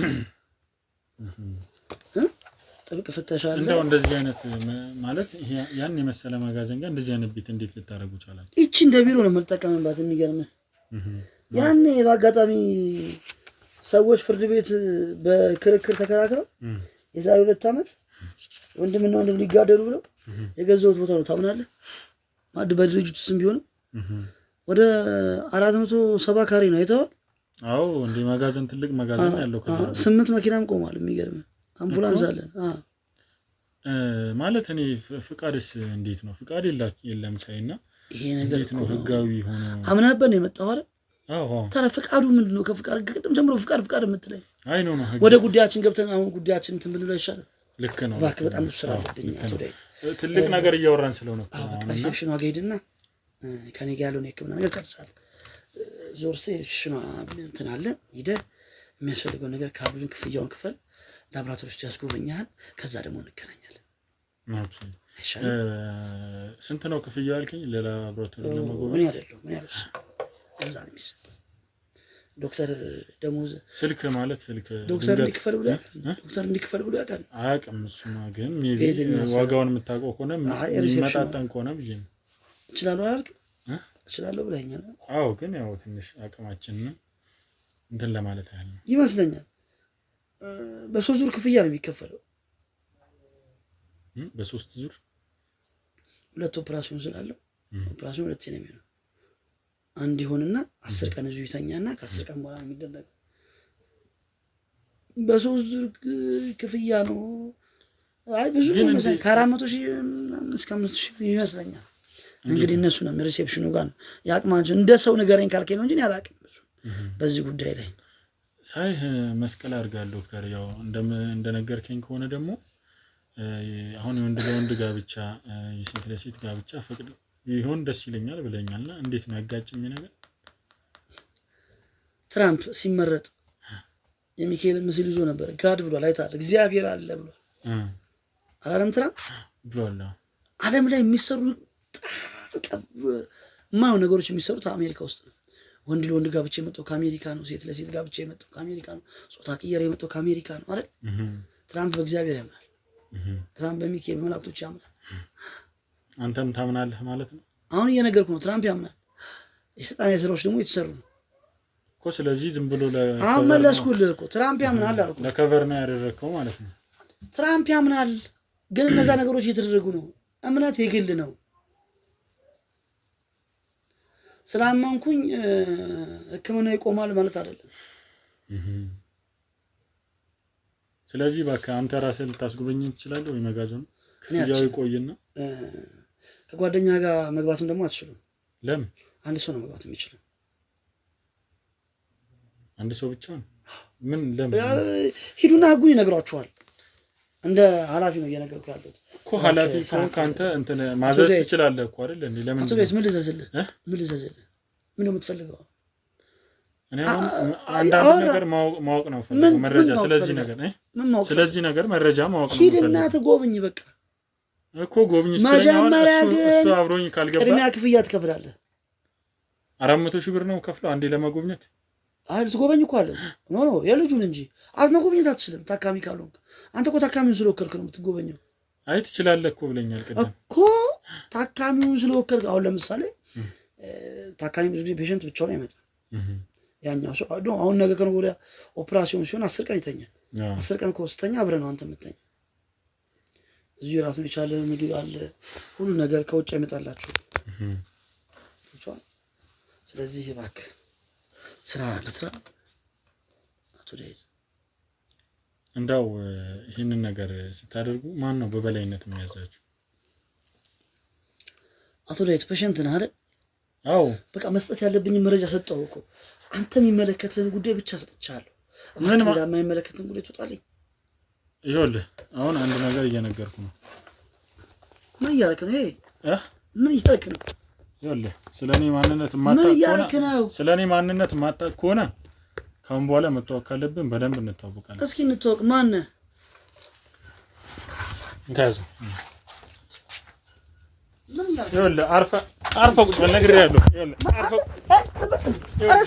ጥብቅ ፍተሻ አለ።
እንደው እንደዚህ አይነት ማለት ያን የመሰለ መጋዘን ጋር እንደዚህ አይነት ቤት እንዴት ልታረጉ ቻላችሁ?
እቺ እንደ ቢሮ ነው የምንጠቀምባት። የሚገርምህ ያኔ በአጋጣሚ ሰዎች ፍርድ ቤት በክርክር ተከራክረው የዛሬ 2 ዓመት ወንድምና ወንድም ሊጋደሉ ብለው የገዛሁት ቦታ ነው። ታምናለህ? ማድ በድርጅቱ ስም ቢሆንም ወደ 470 ካሬ ነው አይተኸዋል?
አዎ እንደ መጋዘን ትልቅ መጋዘን ያለው ከዛ
8 መኪናም ቆሟል። የሚገርምህ አምቡላንስ አለን።
ማለት እኔ ፍቃድስ እንዴት ነው? ፍቃድ የለም ሳይና
ይሄ ነገር
ነው ህጋዊ ሆኖ
አምናበት ነው የመጣው አይደል?
አዎ።
ታዲያ ፍቃዱ ምንድነው? ከፍቃድ ቅድም ጀምሮ ፍቃድ የምትለኝ
አይ ነው
ወደ ጉዳያችን ገብተን አሁን ጉዳያችን እንትን ብንለው አይሻልም?
ልክ ነው።
እባክህ በጣም ብዙ ስራ አለብኝ። አቶ ዳዊት
ትልቅ ነገር እያወራን ስለሆነ
ሪሴፕሽኗ ጋር ሄድና ከኔ ጋር ያለውን የህክምና ነገር ጨርሳለሁ። ዞር ሪሴፕሽኗ እንትን አለ ሂደህ የሚያስፈልገው ነገር ካሉን ክፍያውን ክፈል፣ ላቦራቶሪ ውስጥ ያስጎበኛል። ከዛ ደግሞ እንገናኛለን።
ስንት ነው ክፍያው ያልከኝ? ለላቦራቶሪ ለመጎበኘት
እኔ አይደለሁም ምን ያለው እዛ ነው የሚሰጥ። ዶክተር ደሞዝ
ስልክ ማለት ስልክ
ዶክተር እንዲክፈል ብሎ ያውቃል?
አያውቅም። እሱማ ግን ሜቢ ዋጋውን የምታውቀው ከሆነ የሚመጣጠን ከሆነ ብዬ ነው።
እችላለሁ አላልክም? እችላለሁ ብለኸኛል።
አዎ፣ ግን ያው ትንሽ አቅማችንን እንትን ለማለት ያህል ነው
ይመስለኛል። በ3 ዙር ክፍያ ነው የሚከፈለው።
በ3 ዙር
2 ኦፕራሲዮን ስላለው ኦፕራሲዮን 2 ነው የሚሆነው። አንድ ይሆንና 10 ቀን እዚሁ ይተኛና ከ10 ቀን በኋላ ነው የሚደረገው። በ3 ዙር ክፍያ ነው። አይ ብዙ ነው መሰለኝ ከ400,000 እስከ 500,000 ይመስለኛል። እንግዲህ እነሱ ነው ሪሴፕሽኑ ጋር ነው ያቅማቸው። እንደ ሰው ንገረኝ ካልከኝ ነው እንጂ እኔ አላውቅም ብዙ በዚህ ጉዳይ ላይ
ሳይህ መስቀል አድርጋለሁ። ዶክተር ያው እንደነገርከኝ ከሆነ ደግሞ አሁን የወንድ ለወንድ ጋብቻ የሴት ለሴት ጋብቻ ፈቅድ ይሁን ደስ ይለኛል ብለኛልና እንዴት ነው ያጋጭኝ ነገር?
ትራምፕ ሲመረጥ የሚካኤል ምስል ይዞ ነበር። ጋድ ብሏል። አይተሃል? እግዚአብሔር አለ ብሏል። አላለም? ትራምፕ
ብሏል።
ዓለም ላይ የሚሰሩ የማይሆን ነገሮች የሚሰሩት አሜሪካ ውስጥ ነው። ወንድ ለወንድ ጋብቻ የመጣው ከአሜሪካ ነው። ሴት ለሴት ጋብቻ የመጣው ከአሜሪካ ነው። ጾታ ቅየራ የመጣው ከአሜሪካ ነው አይደል? ትራምፕ በእግዚአብሔር ያምናል። ትራምፕ በሚካኤል በመላእክቶች ያምናል።
አንተም ታምናለህ ማለት ነው?
አሁን እየነገርኩህ ነው። ትራምፕ ያምናል። የሰይጣን ስራዎች ደግሞ የተሰሩ ነው
እኮ። ስለዚህ ዝም ብሎ
አሁን መለስኩልህ እኮ ትራምፕ ያምናል አልኩ።
ለከቨር ነው ያደረከው ማለት ነው።
ትራምፕ ያምናል፣ ግን እነዛ ነገሮች እየተደረጉ ነው። እምነት የግል ነው። ስላመንኩኝ ሕክምና ይቆማል ማለት አይደለም።
ስለዚህ እባክህ አንተ ራስህ ልታስጎበኝ ትችላለህ ወይ መጋዘኑ ክፍያው ይቆይና
ከጓደኛ ጋር መግባትም ደግሞ አትችሉም።
ለምን?
አንድ ሰው ነው መግባት የሚችለው።
አንድ ሰው ብቻ ነው? ምን ለምን?
ሂዱና ህጉን ይነግሯቸዋል። እንደ ኃላፊ ነው እየነገርኩ ያለሁት
እኮ። ኃላፊ ከሆንክ አንተ እንትን ማዘዝ ትችላለህ እኮ አይደል እንዴ? ለምን?
አቶ ምን ልዘዝልህ? ምን ነው የምትፈልገው?
እኔ አንዳንድ ነገር ማወቅ ነው ፈልገው መረጃ። ስለዚህ ነገር መረጃ ማወቅ ነው።
ሂድና ትጎብኝ በቃ
እኮ ጎብኝ። መጀመሪያ ግን እሱ አብሮኝ ካልገባ
ቅድሚያ ክፍያ ትከፍላለህ።
400,000 ብር ነው ከፍለው አንዴ ለመጎብኘት።
አይ ልትጎበኝ እኮ አለ ኖ የልጁን እንጂ መጎብኘት አትችልም ታካሚ ካልሆንክ። አንተ እኮ ታካሚውን ስለወከልክ ነው የምትጎበኘው።
አይ ትችላለህ እኮ ብለኛል ቅድም
እኮ። ታካሚውን ስለወከልክ አሁን ለምሳሌ ታካሚ ብዙ ጊዜ ፔሸንት ብቻውን አይመጣም። ያኛው ሰው አሁን ነገ ከነገ ወዲያ ኦፕራሲዮን ሲሆን 10 ቀን ይተኛል። 10 ቀን ከወስተኛ አብረህ ነው አንተ የምትተኛው። እዚሁ የራሱን የቻለ ምግብ አለ፣ ሁሉ ነገር ከውጭ አይመጣላችሁ። ስለዚህ እባክህ ስራ ለስራ አቶ ዳዊት
እንዳው ይህንን ነገር ስታደርጉ ማን ነው በበላይነት የሚያዛችሁ?
አቶ ዳዊት ፔሸንት ነህ አይደል?
አዎ
በቃ መስጠት ያለብኝ መረጃ ሰጠው እኮ። አንተ የሚመለከትህን ጉዳይ ብቻ ሰጥቻለሁ። ምን የማይመለከትህን ጉዳይ ትወጣለኝ?
ይኸውልህ አሁን አንድ ነገር እየነገርኩ ነው።
ምን እያልክ ነው? ምን እያልክ ነው?
ይኸውልህ ስለኔ ማንነት ማጣት ከሆነ ካሁን በኋላ መተዋወቅ ካለብን በደንብ እንተዋወቃለን።
እስኪ እንተዋወቅ። ማን ነህ?
እንካያዘው። ይኸውልህ አርፈ ቁጭ በል ነግሬሃለሁ።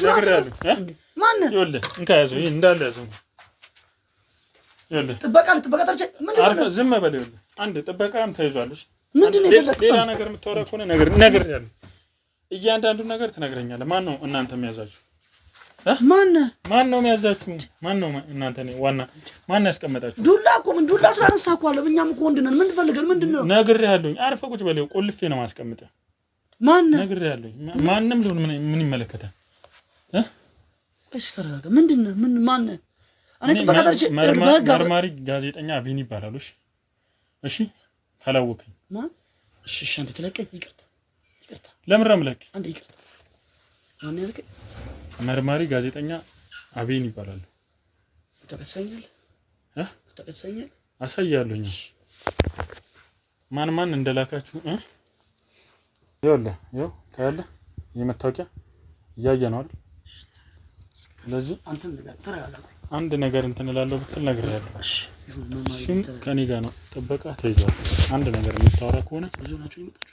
ነግሬሃለሁ።
ማን ነህ?
ይኸውልህ እንካያዘው። ይሄ እንዳለ ያዘው። ይኸውልህ ጥበቃ
ጠርቼ ምንድን
ነው? ዝም በል። ይኸውልህ አንድ ጥበቃም ተይዟለሽ።
ምንድን ነው የፈለግከው?
ሌላ ነገር የምታወራ ከሆነ ነግሬሃለሁ። እያንዳንዱን ነገር ትነግረኛለህ። ማን ነው እናንተ የሚያዛችሁ? ማን ነው የሚያዛችሁ? ማን ነው እናንተ ነው ዋና? ማን ያስቀመጣችሁ?
ዱላ እኮ ምን ዱላ ስላነሳ እኮ አለ። እኛም እኮ ወንድ ነን። ምን ፈልገን ምንድነው?
ነግሬሃለሁ። አርፈህ ቁጭ በል። ቆልፌ ነው ማስቀምጠህ።
ማን
ነግሬሃለሁ። ማንንም ሊሆን ምን ይመለከታል?
እሺ ተረጋጋ። ምንድነው? ማን እኔ ተበቃጣች
መርማሪ ጋዜጠኛ አቢኒ ይባላል። እሺ ታላወቀኝ።
ማን? እሺ አንዴ ተለቀኝ። ይቅርታ
ለምን ረምለክ?
አንዴ ይቅርታ። ማን ያልከኝ?
መርማሪ ጋዜጠኛ አቢኒ ይባላል።
ተከሰኛል ተከሰኛል።
አሳያለሁኝ ማን እንደላካችሁ ይኸውልህ ታያለህ። የመታወቂያ እያየ ነው አይደል? ስለዚህ
አንተ ተረጋጋ።
አንድ ነገር እንትን እላለሁ ብትል ነግሬሃለሁ። እሱም ከኔ ጋር ነው። ጥበቃ ተይዟል። አንድ ነገር የምታወራ ከሆነ
ብዙ ናቸው ይመጣሉ።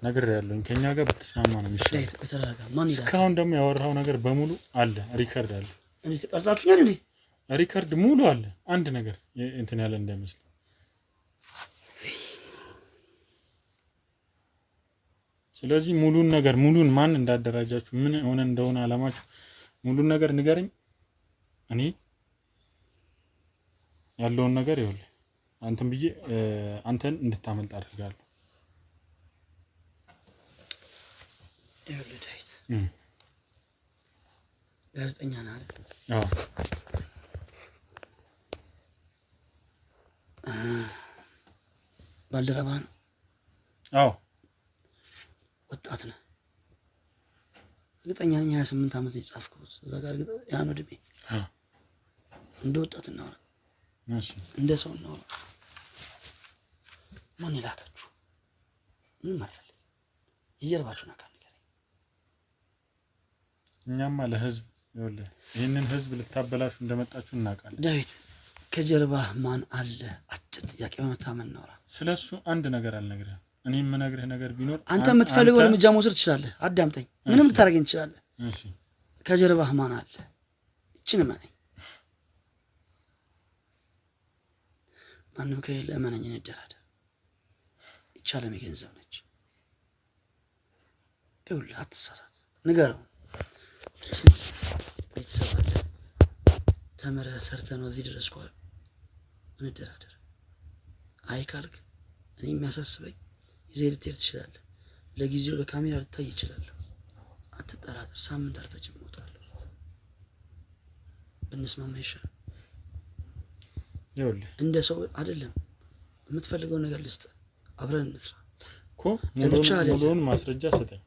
ነግሬሃለሁ። ከኛ ጋር ብትስማማ ነው የሚሻለው። እስካሁን ደግሞ ያወራው ነገር በሙሉ አለ፣ ሪከርድ አለ።
እኔ ተቀርጻችሁኛል። እኔ
ሪከርድ ሙሉ አለ። አንድ ነገር እንትን ያለ እንዳይመስል። ስለዚህ ሙሉን ማን እንዳደራጃችሁ ምን ሆነ እንደሆነ አላማችሁ ሙሉን ነገር ንገረኝ። እኔ ያለውን ነገር ይኸውልህ አንተን ብዬ አንተን እንድታመልጥ አድርጋለሁ።
ይኸውልህ ዳዊት ጋዜጠኛ ነህ አይደል?
አዎ።
ባልደረባ ነው?
አዎ።
ወጣት ነህ? እርግጠኛ ነኝ 28 ዓመት የጻፍኩት እዛ ጋር ያን እድሜ። እንደ ወጣት እናወራ፣ እንደ ሰው እናወራ። ማን ይላካችሁ? ምን ማለት ነው? የጀርባችሁን አካል ንገረኝ።
እኛማ ለህዝብ ይኸውልህ ይሄንን ህዝብ ልታበላሹ እንደመጣችሁ እናውቃለን።
ዳዊት ከጀርባህ ማን አለ? አጭር ጥያቄ በመታመን እናወራ።
ስለሱ አንድ ነገር አልነግርህም። እኔ የምነግርህ ነገር ቢኖር
አንተ የምትፈልገው እርምጃ መውሰድ ትችላለህ። አዳምጠኝ። ምንም ልታደርገኝ ትችላለህ።
እሺ
ከጀርባህ ማን አለ? እቺን እመነኝ። ማንም ከሌለ እመነኝ፣ እንደራደር። ይቻለም የገንዘብ ነች። ይኸውልህ አትሳሳት፣ ንገረው። ቤተሰብ አለ፣ ተምረህ ሰርተህ ነው እዚህ ድረስ ኳል እንደራደር። አይ ካልክ እኔ የሚያሳስበኝ ይዘህ ልትሄድ ትችላለህ። ለጊዜው በካሜራ ልታይ ይችላል። አትጠራጠር፣ ሳምንት አልፈጅም እወጣለሁ። ብንስማማ ይሻላል።
ይኸውልህ
እንደ ሰው አይደለም፣ የምትፈልገው ነገር ልስጥ፣ አብረን እንስራ
እኮ። ሙሉውን ማስረጃ ስጠኝ።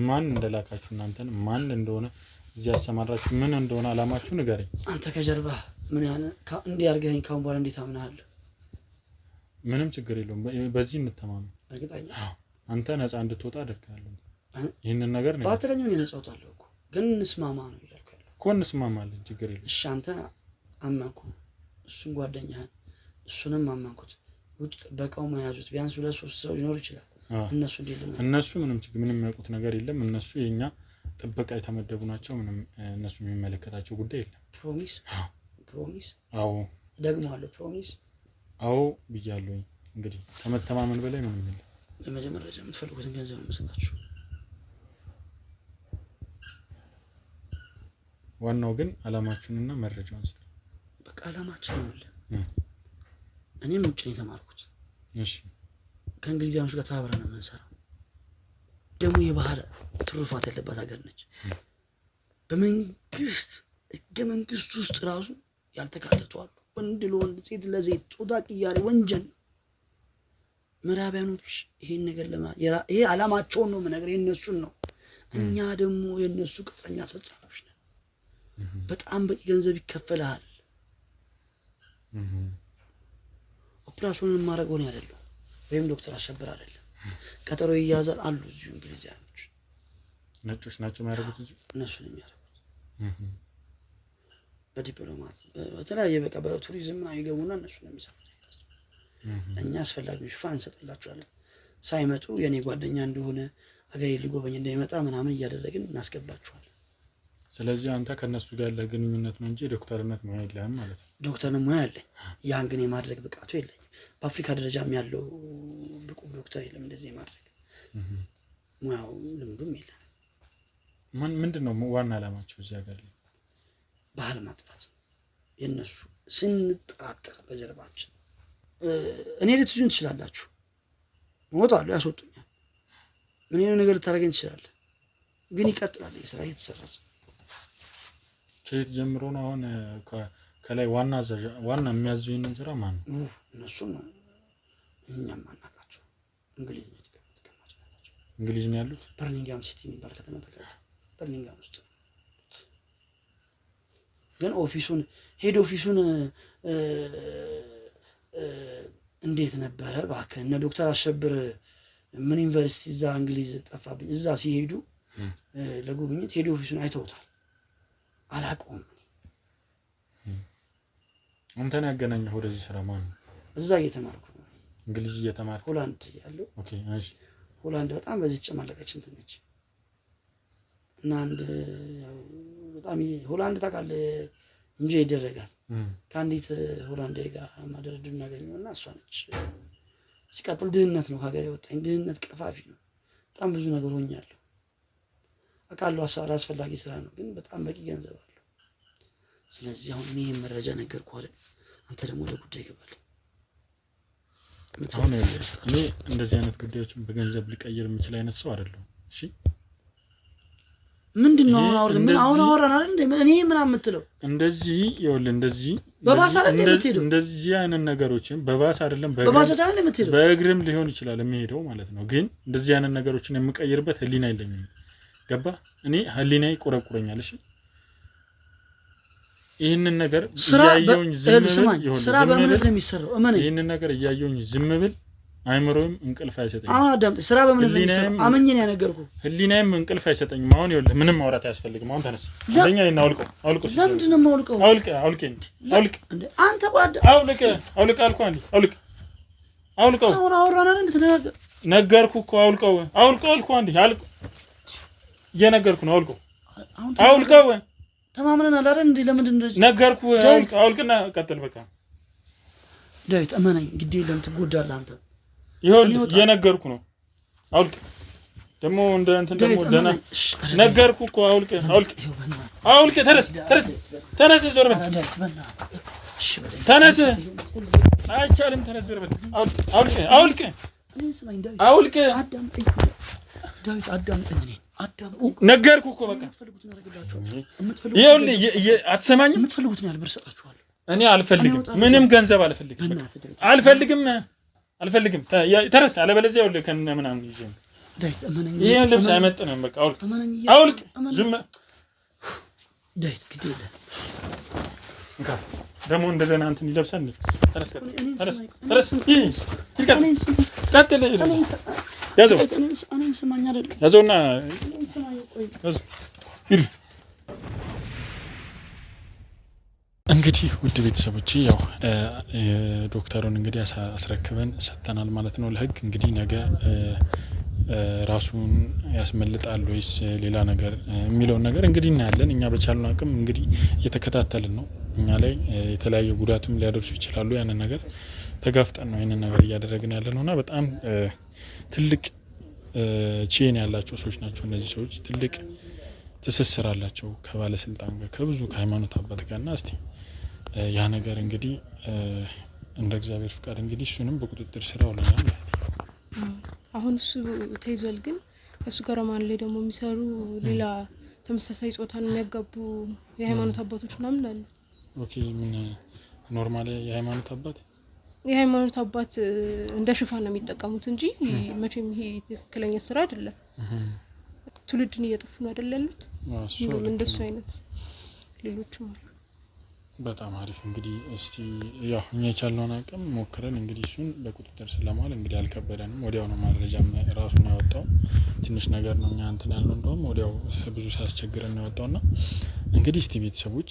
ማን እንደላካችሁ እናንተን ማን እንደሆነ እዚህ ያሰማራችሁ ምን እንደሆነ አላማችሁ ንገረኝ።
አንተ ከጀርባ ምን ያነ እንዲያርገኝ ካሁን በኋላ እንዴት አምናለሁ?
ምንም ችግር የለውም። በዚህ እንተማመን።
እርግጠኛ
አንተ ነፃ እንድትወጣ አደርጋለሁ። ይሄንን ነገር ነው
ባትለኝ ምን ነፃ ወጣለሁ እኮ፣ ግን እንስማማ ነው እያልኩ
እኮ። እንስማማለን፣ ችግር የለም።
እሺ አንተ አመንኩ፣ እሱን ጓደኛህን እሱንም አመንኩት። ውጭ ጥበቃው መያዙት ቢያንስ 2-3 ሰው ሊኖር ይችላል። እነሱ እንዴት
እነሱ ምንም ችግር ምንም የሚያውቁት ነገር የለም። እነሱ የኛ ጥበቃ የተመደቡ ናቸው። ምንም እነሱ የሚመለከታቸው ጉዳይ የለም።
ፕሮሚስ ፕሮሚስ?
አዎ
ደግሞ አለ ፕሮሚስ?
አዎ ብያለሁኝ። እንግዲህ ከመተማመን በላይ ምንም የለም።
በመጀመሪያ የምትፈልጉትን ገንዘብ ነው የምሰጣችሁ።
ዋናው ግን አላማችሁንና መረጃውን ስጥ።
በቃ አላማችን ነው። እኔም ውጭ ነው የተማርኩት።
እሺ
ከእንግሊዛውያን ጋር ተባብረን ነው የምንሰራው። ደግሞ የባህል ትሩፋት ያለባት ሀገር ነች። በመንግስት ህገ መንግስት ውስጥ ራሱ ያልተካተቱ አሉ። ወንድ ለወንድ ሴት ለሴት ጾታ ቅያሬ ወንጀል ነው። ምዕራባውያኖች ይሄን ነገር ይሄ አላማቸውን ነው የምነግርህ፣ የእነሱን ነው። እኛ ደግሞ የእነሱ ቅጥረኛ አስፈጻሚዎች ነን። በጣም በቂ ገንዘብ ይከፈልሃል። ኦፕራሽኑን ማድረግ ሆነ አይደለም ወይም ዶክተር አሸብር አይደለም። ቀጠሮ ይያዛል አሉ እዚሁ እንግሊዛውያኖች።
ነጮች ናቸው የሚያደርጉት እዚህ
እነሱ ነው የሚያደርጉት። በዲፕሎማት በተለያየ በቃ በቱሪዝም ነው ይገቡና እነሱ ነው የሚሰሩት። እኛ አስፈላጊውን ሽፋን እንሰጥላቸዋለን። ሳይመጡ የኔ ጓደኛ እንደሆነ አገሬ ሊጎበኝ እንደሚመጣ ምናምን እያደረግን እናስገባቸዋለን።
ስለዚህ አንተ ከነሱ ጋር ያለ ግንኙነት ነው እንጂ ዶክተርነት ሙያ የለህም ማለት ነው።
ዶክተርነት ሙያ አለኝ፣ ያን ግን የማድረግ ብቃቱ የለኝም። በአፍሪካ ደረጃም ያለው ብቁ ዶክተር የለም እንደዚህ የማድረግ ሙያው ልምዱም የለም።
ምንድነው ዋና አላማቸው እዚህ ሀገር ላይ?
ባህል ማጥፋት የነሱ ስንጠራጠር በጀርባችን እኔ ልትዙን ትችላላችሁ፣ እወጣለሁ፣ ያስወጡኛል። ምን የሆነ ነገር ልታደርገኝ ትችላለህ፣ ግን ይቀጥላል የስራ እየተሰራች።
ከየት ጀምሮ ነው አሁን ከላይ ዋና የሚያዘው ይሄንን ስራ ማን ነው?
እነሱ ነው፣ እኛም አናውቃቸው። እንግሊዝ ነው የተቀመጡት።
እንግሊዝ ነው ያሉት።
በርሚንግሃም ሲቲ የሚባል ከተማ ተቀመጠ፣ በርሚንግሃም ውስጥ ግን ኦፊሱን ሄድ ኦፊሱን እንዴት ነበረ እባክህ? እነ ዶክተር አሸብር ምን ዩኒቨርሲቲ እዛ እንግሊዝ ጠፋብኝ። እዛ ሲሄዱ ለጉብኝት ሄድ ኦፊሱን አይተውታል። አላውቀውም።
አንተን ያገናኘህ ወደዚህ ስራ ማን ነው?
እዛ እየተማርኩ ነው።
እንግሊዝ እየተማርኩ
ሆላንድ ያለው።
ኦኬ እሺ።
ሆላንድ በጣም በዚህ ተጨማለቀች እንትን ነች እና አንድ በጣም ሆላንድ ታውቃለህ እንጂ ይደረጋል። ከአንዲት ሆላንዳዊ ጋር ማደረድ እናገኘውና እሷ ነች። ሲቀጥል ድህነት ነው ከሀገር የወጣኝ። ድህነት ቀፋፊ ነው። በጣም ብዙ ነገር ሆኛለሁ አውቃለሁ። አስፈላጊ ስራ ነው ግን በጣም በቂ ገንዘብ አለው። ስለዚህ አሁን እኔ መረጃ ነገርኩህ አይደል? አንተ ደግሞ ወደ ጉዳይ ገባል።
አሁን እኔ እንደዚህ አይነት ጉዳዮችን በገንዘብ ሊቀይር የሚችል አይነት ሰው አይደለሁም። እሺ
ምንድነው አሁን አወራን አይደል? እኔ ምን አምትለው
እንደዚህ ይኸውልህ፣ እንደዚህ
በባስ አይደል የምትሄደው?
እንደዚህ አይነት ነገሮችን በባስ አይደለም
በባስ አይደል የምትሄደው?
በእግርም ሊሆን ይችላል የሚሄደው ማለት ነው። ግን እንደዚህ አይነት ነገሮችን የምቀይርበት ህሊና የለኝም። ገባ? እኔ ህሊናዬ ይቆረቁረኛል። እሺ ይሄንን ነገር እያየሁኝ ዝም ብል ይሆን?
ስራ በእምነት ነው የሚሰራው። እመነኝ።
ይሄንን ነገር እያየሁኝ ዝም ብል አይምሮም እንቅልፍ አይሰጠኝም።
አሁን አዳምጥ። ስራ በእምነት ነው የሚሰራው። አመኘ ነው ያነገርኩህ።
ህሊናዬም እንቅልፍ አይሰጠኝም። አሁን ይኸውልህ ምንም ማውራት አያስፈልግም። አሁን ተነስ። አንደኛ ይሄን አውልቀው።
ለምንድን ነው የማውልቀው?
አውልቅ እንዴ አንተ ጓድ አውልቅ አልኩህ። አንዴ አውልቀው።
አሁን አወራን አይደል? ተነጋገር።
ነገርኩህ እኮ አውልቀው አልኩህ። አንዴ እየነገርኩህ ነው። አውልቀው።
ተማምነናል አይደል? እንዴ ለምንድን ነው
ነገርኩህ? አውልቅና ቀጥል። በቃ
ዳዊት እመነኝ፣ ግድ የለም ትጎዳለህ አንተ።
ይኸውልህ እየነገርኩህ ነው። ደግሞ እንደ እንትን ደግሞ ደህና ነገርኩህ እኮ አውልቅ ተነስ ዞር በል ተነስ አይቻልም ተነስ ዞር በል አውልቅ
ዳዊት አዳምጠኝ
ነገርኩህ እኮ በቃ ይኸውልህ አትሰማኝም
የምትፈልጉትን ያህል ብር እሰጣችኋለሁ
እኔ አልፈልግም ምንም ገንዘብ አልፈልግም ተረስ አለበለዚያ ይኸውልህ ከነ ምናምን ይዤ
ዳዊት እመነኝ
ይሄን ልብስ አይመጥንም በቃ አውልቅ ዝም
ዳዊት ግዴለ
እንካ ደግሞ እንደገና እንትን ይለብሳል ተረስ ያዘው
እኔን ስማኝ አይደል
ያዘውና እንግዲህ ውድ ቤተሰቦቼ ያው ዶክተሩን እንግዲህ አስረክበን ሰጥተናል ማለት ነው ለህግ እንግዲህ ነገ ራሱን ያስመልጣል ወይስ ሌላ ነገር የሚለውን ነገር እንግዲህ እናያለን እኛ በቻልነው አቅም እንግዲህ እየተከታተልን ነው እኛ ላይ የተለያየ ጉዳትም ሊያደርሱ ይችላሉ ያንን ነገር ተጋፍጠን ነው ያንን ነገር እያደረግን ያለነውና በጣም ትልቅ ቼን ያላቸው ሰዎች ናቸው እነዚህ ሰዎች ትልቅ ትስስር አላቸው ከባለስልጣን ጋር ከብዙ ከሃይማኖት አባት ጋርና እስቲ ያ ነገር እንግዲህ እንደ እግዚአብሔር ፍቃድ እንግዲህ እሱንም በቁጥጥር ስር አውለናል
አሁን እሱ ተይዟል ግን ከሱ ጋር ማን ላይ ደግሞ የሚሰሩ ሌላ ተመሳሳይ ጾታን የሚያጋቡ የሃይማኖት አባቶች ምናምን አሉ
ኦኬ ምን ኖርማል የሃይማኖት አባት እንደ ሽፋን ነው የሚጠቀሙት እንጂ መቼም ይሄ ትክክለኛ ስራ አይደለም ትውልድን እየጠፉ ነው አይደል ያሉት እንደሱ አይነት ሌሎችም አሉ በጣም አሪፍ እንግዲህ እስቲ ያው እኛ የቻልነውን አቅም ሞክረን እንግዲህ እሱን በቁጥጥር ስር ለማዋል እንግዲህ አልከበደንም ወዲያው ነው ማድረጃም ራሱን ያወጣው ትንሽ ነገር ነው እኛ እንትን ያልነው እንደውም ወዲያው ብዙ ሳያስቸግረን ነው ያወጣውና እንግዲህ እስቲ ቤተሰቦች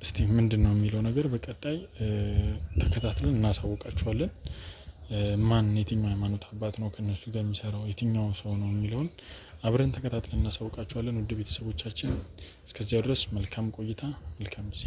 እስቲ ምንድነው የሚለው ነገር በቀጣይ ተከታትለን እናሳውቃችኋለን ማን የትኛው ሃይማኖት አባት ነው ከነሱ ጋር የሚሰራው የትኛው ሰው ነው የሚለውን አብረን ተከታትለን እናሳውቃችኋለን ውድ ቤተሰቦቻችን እስከዚያው ድረስ መልካም ቆይታ መልካም ጊዜ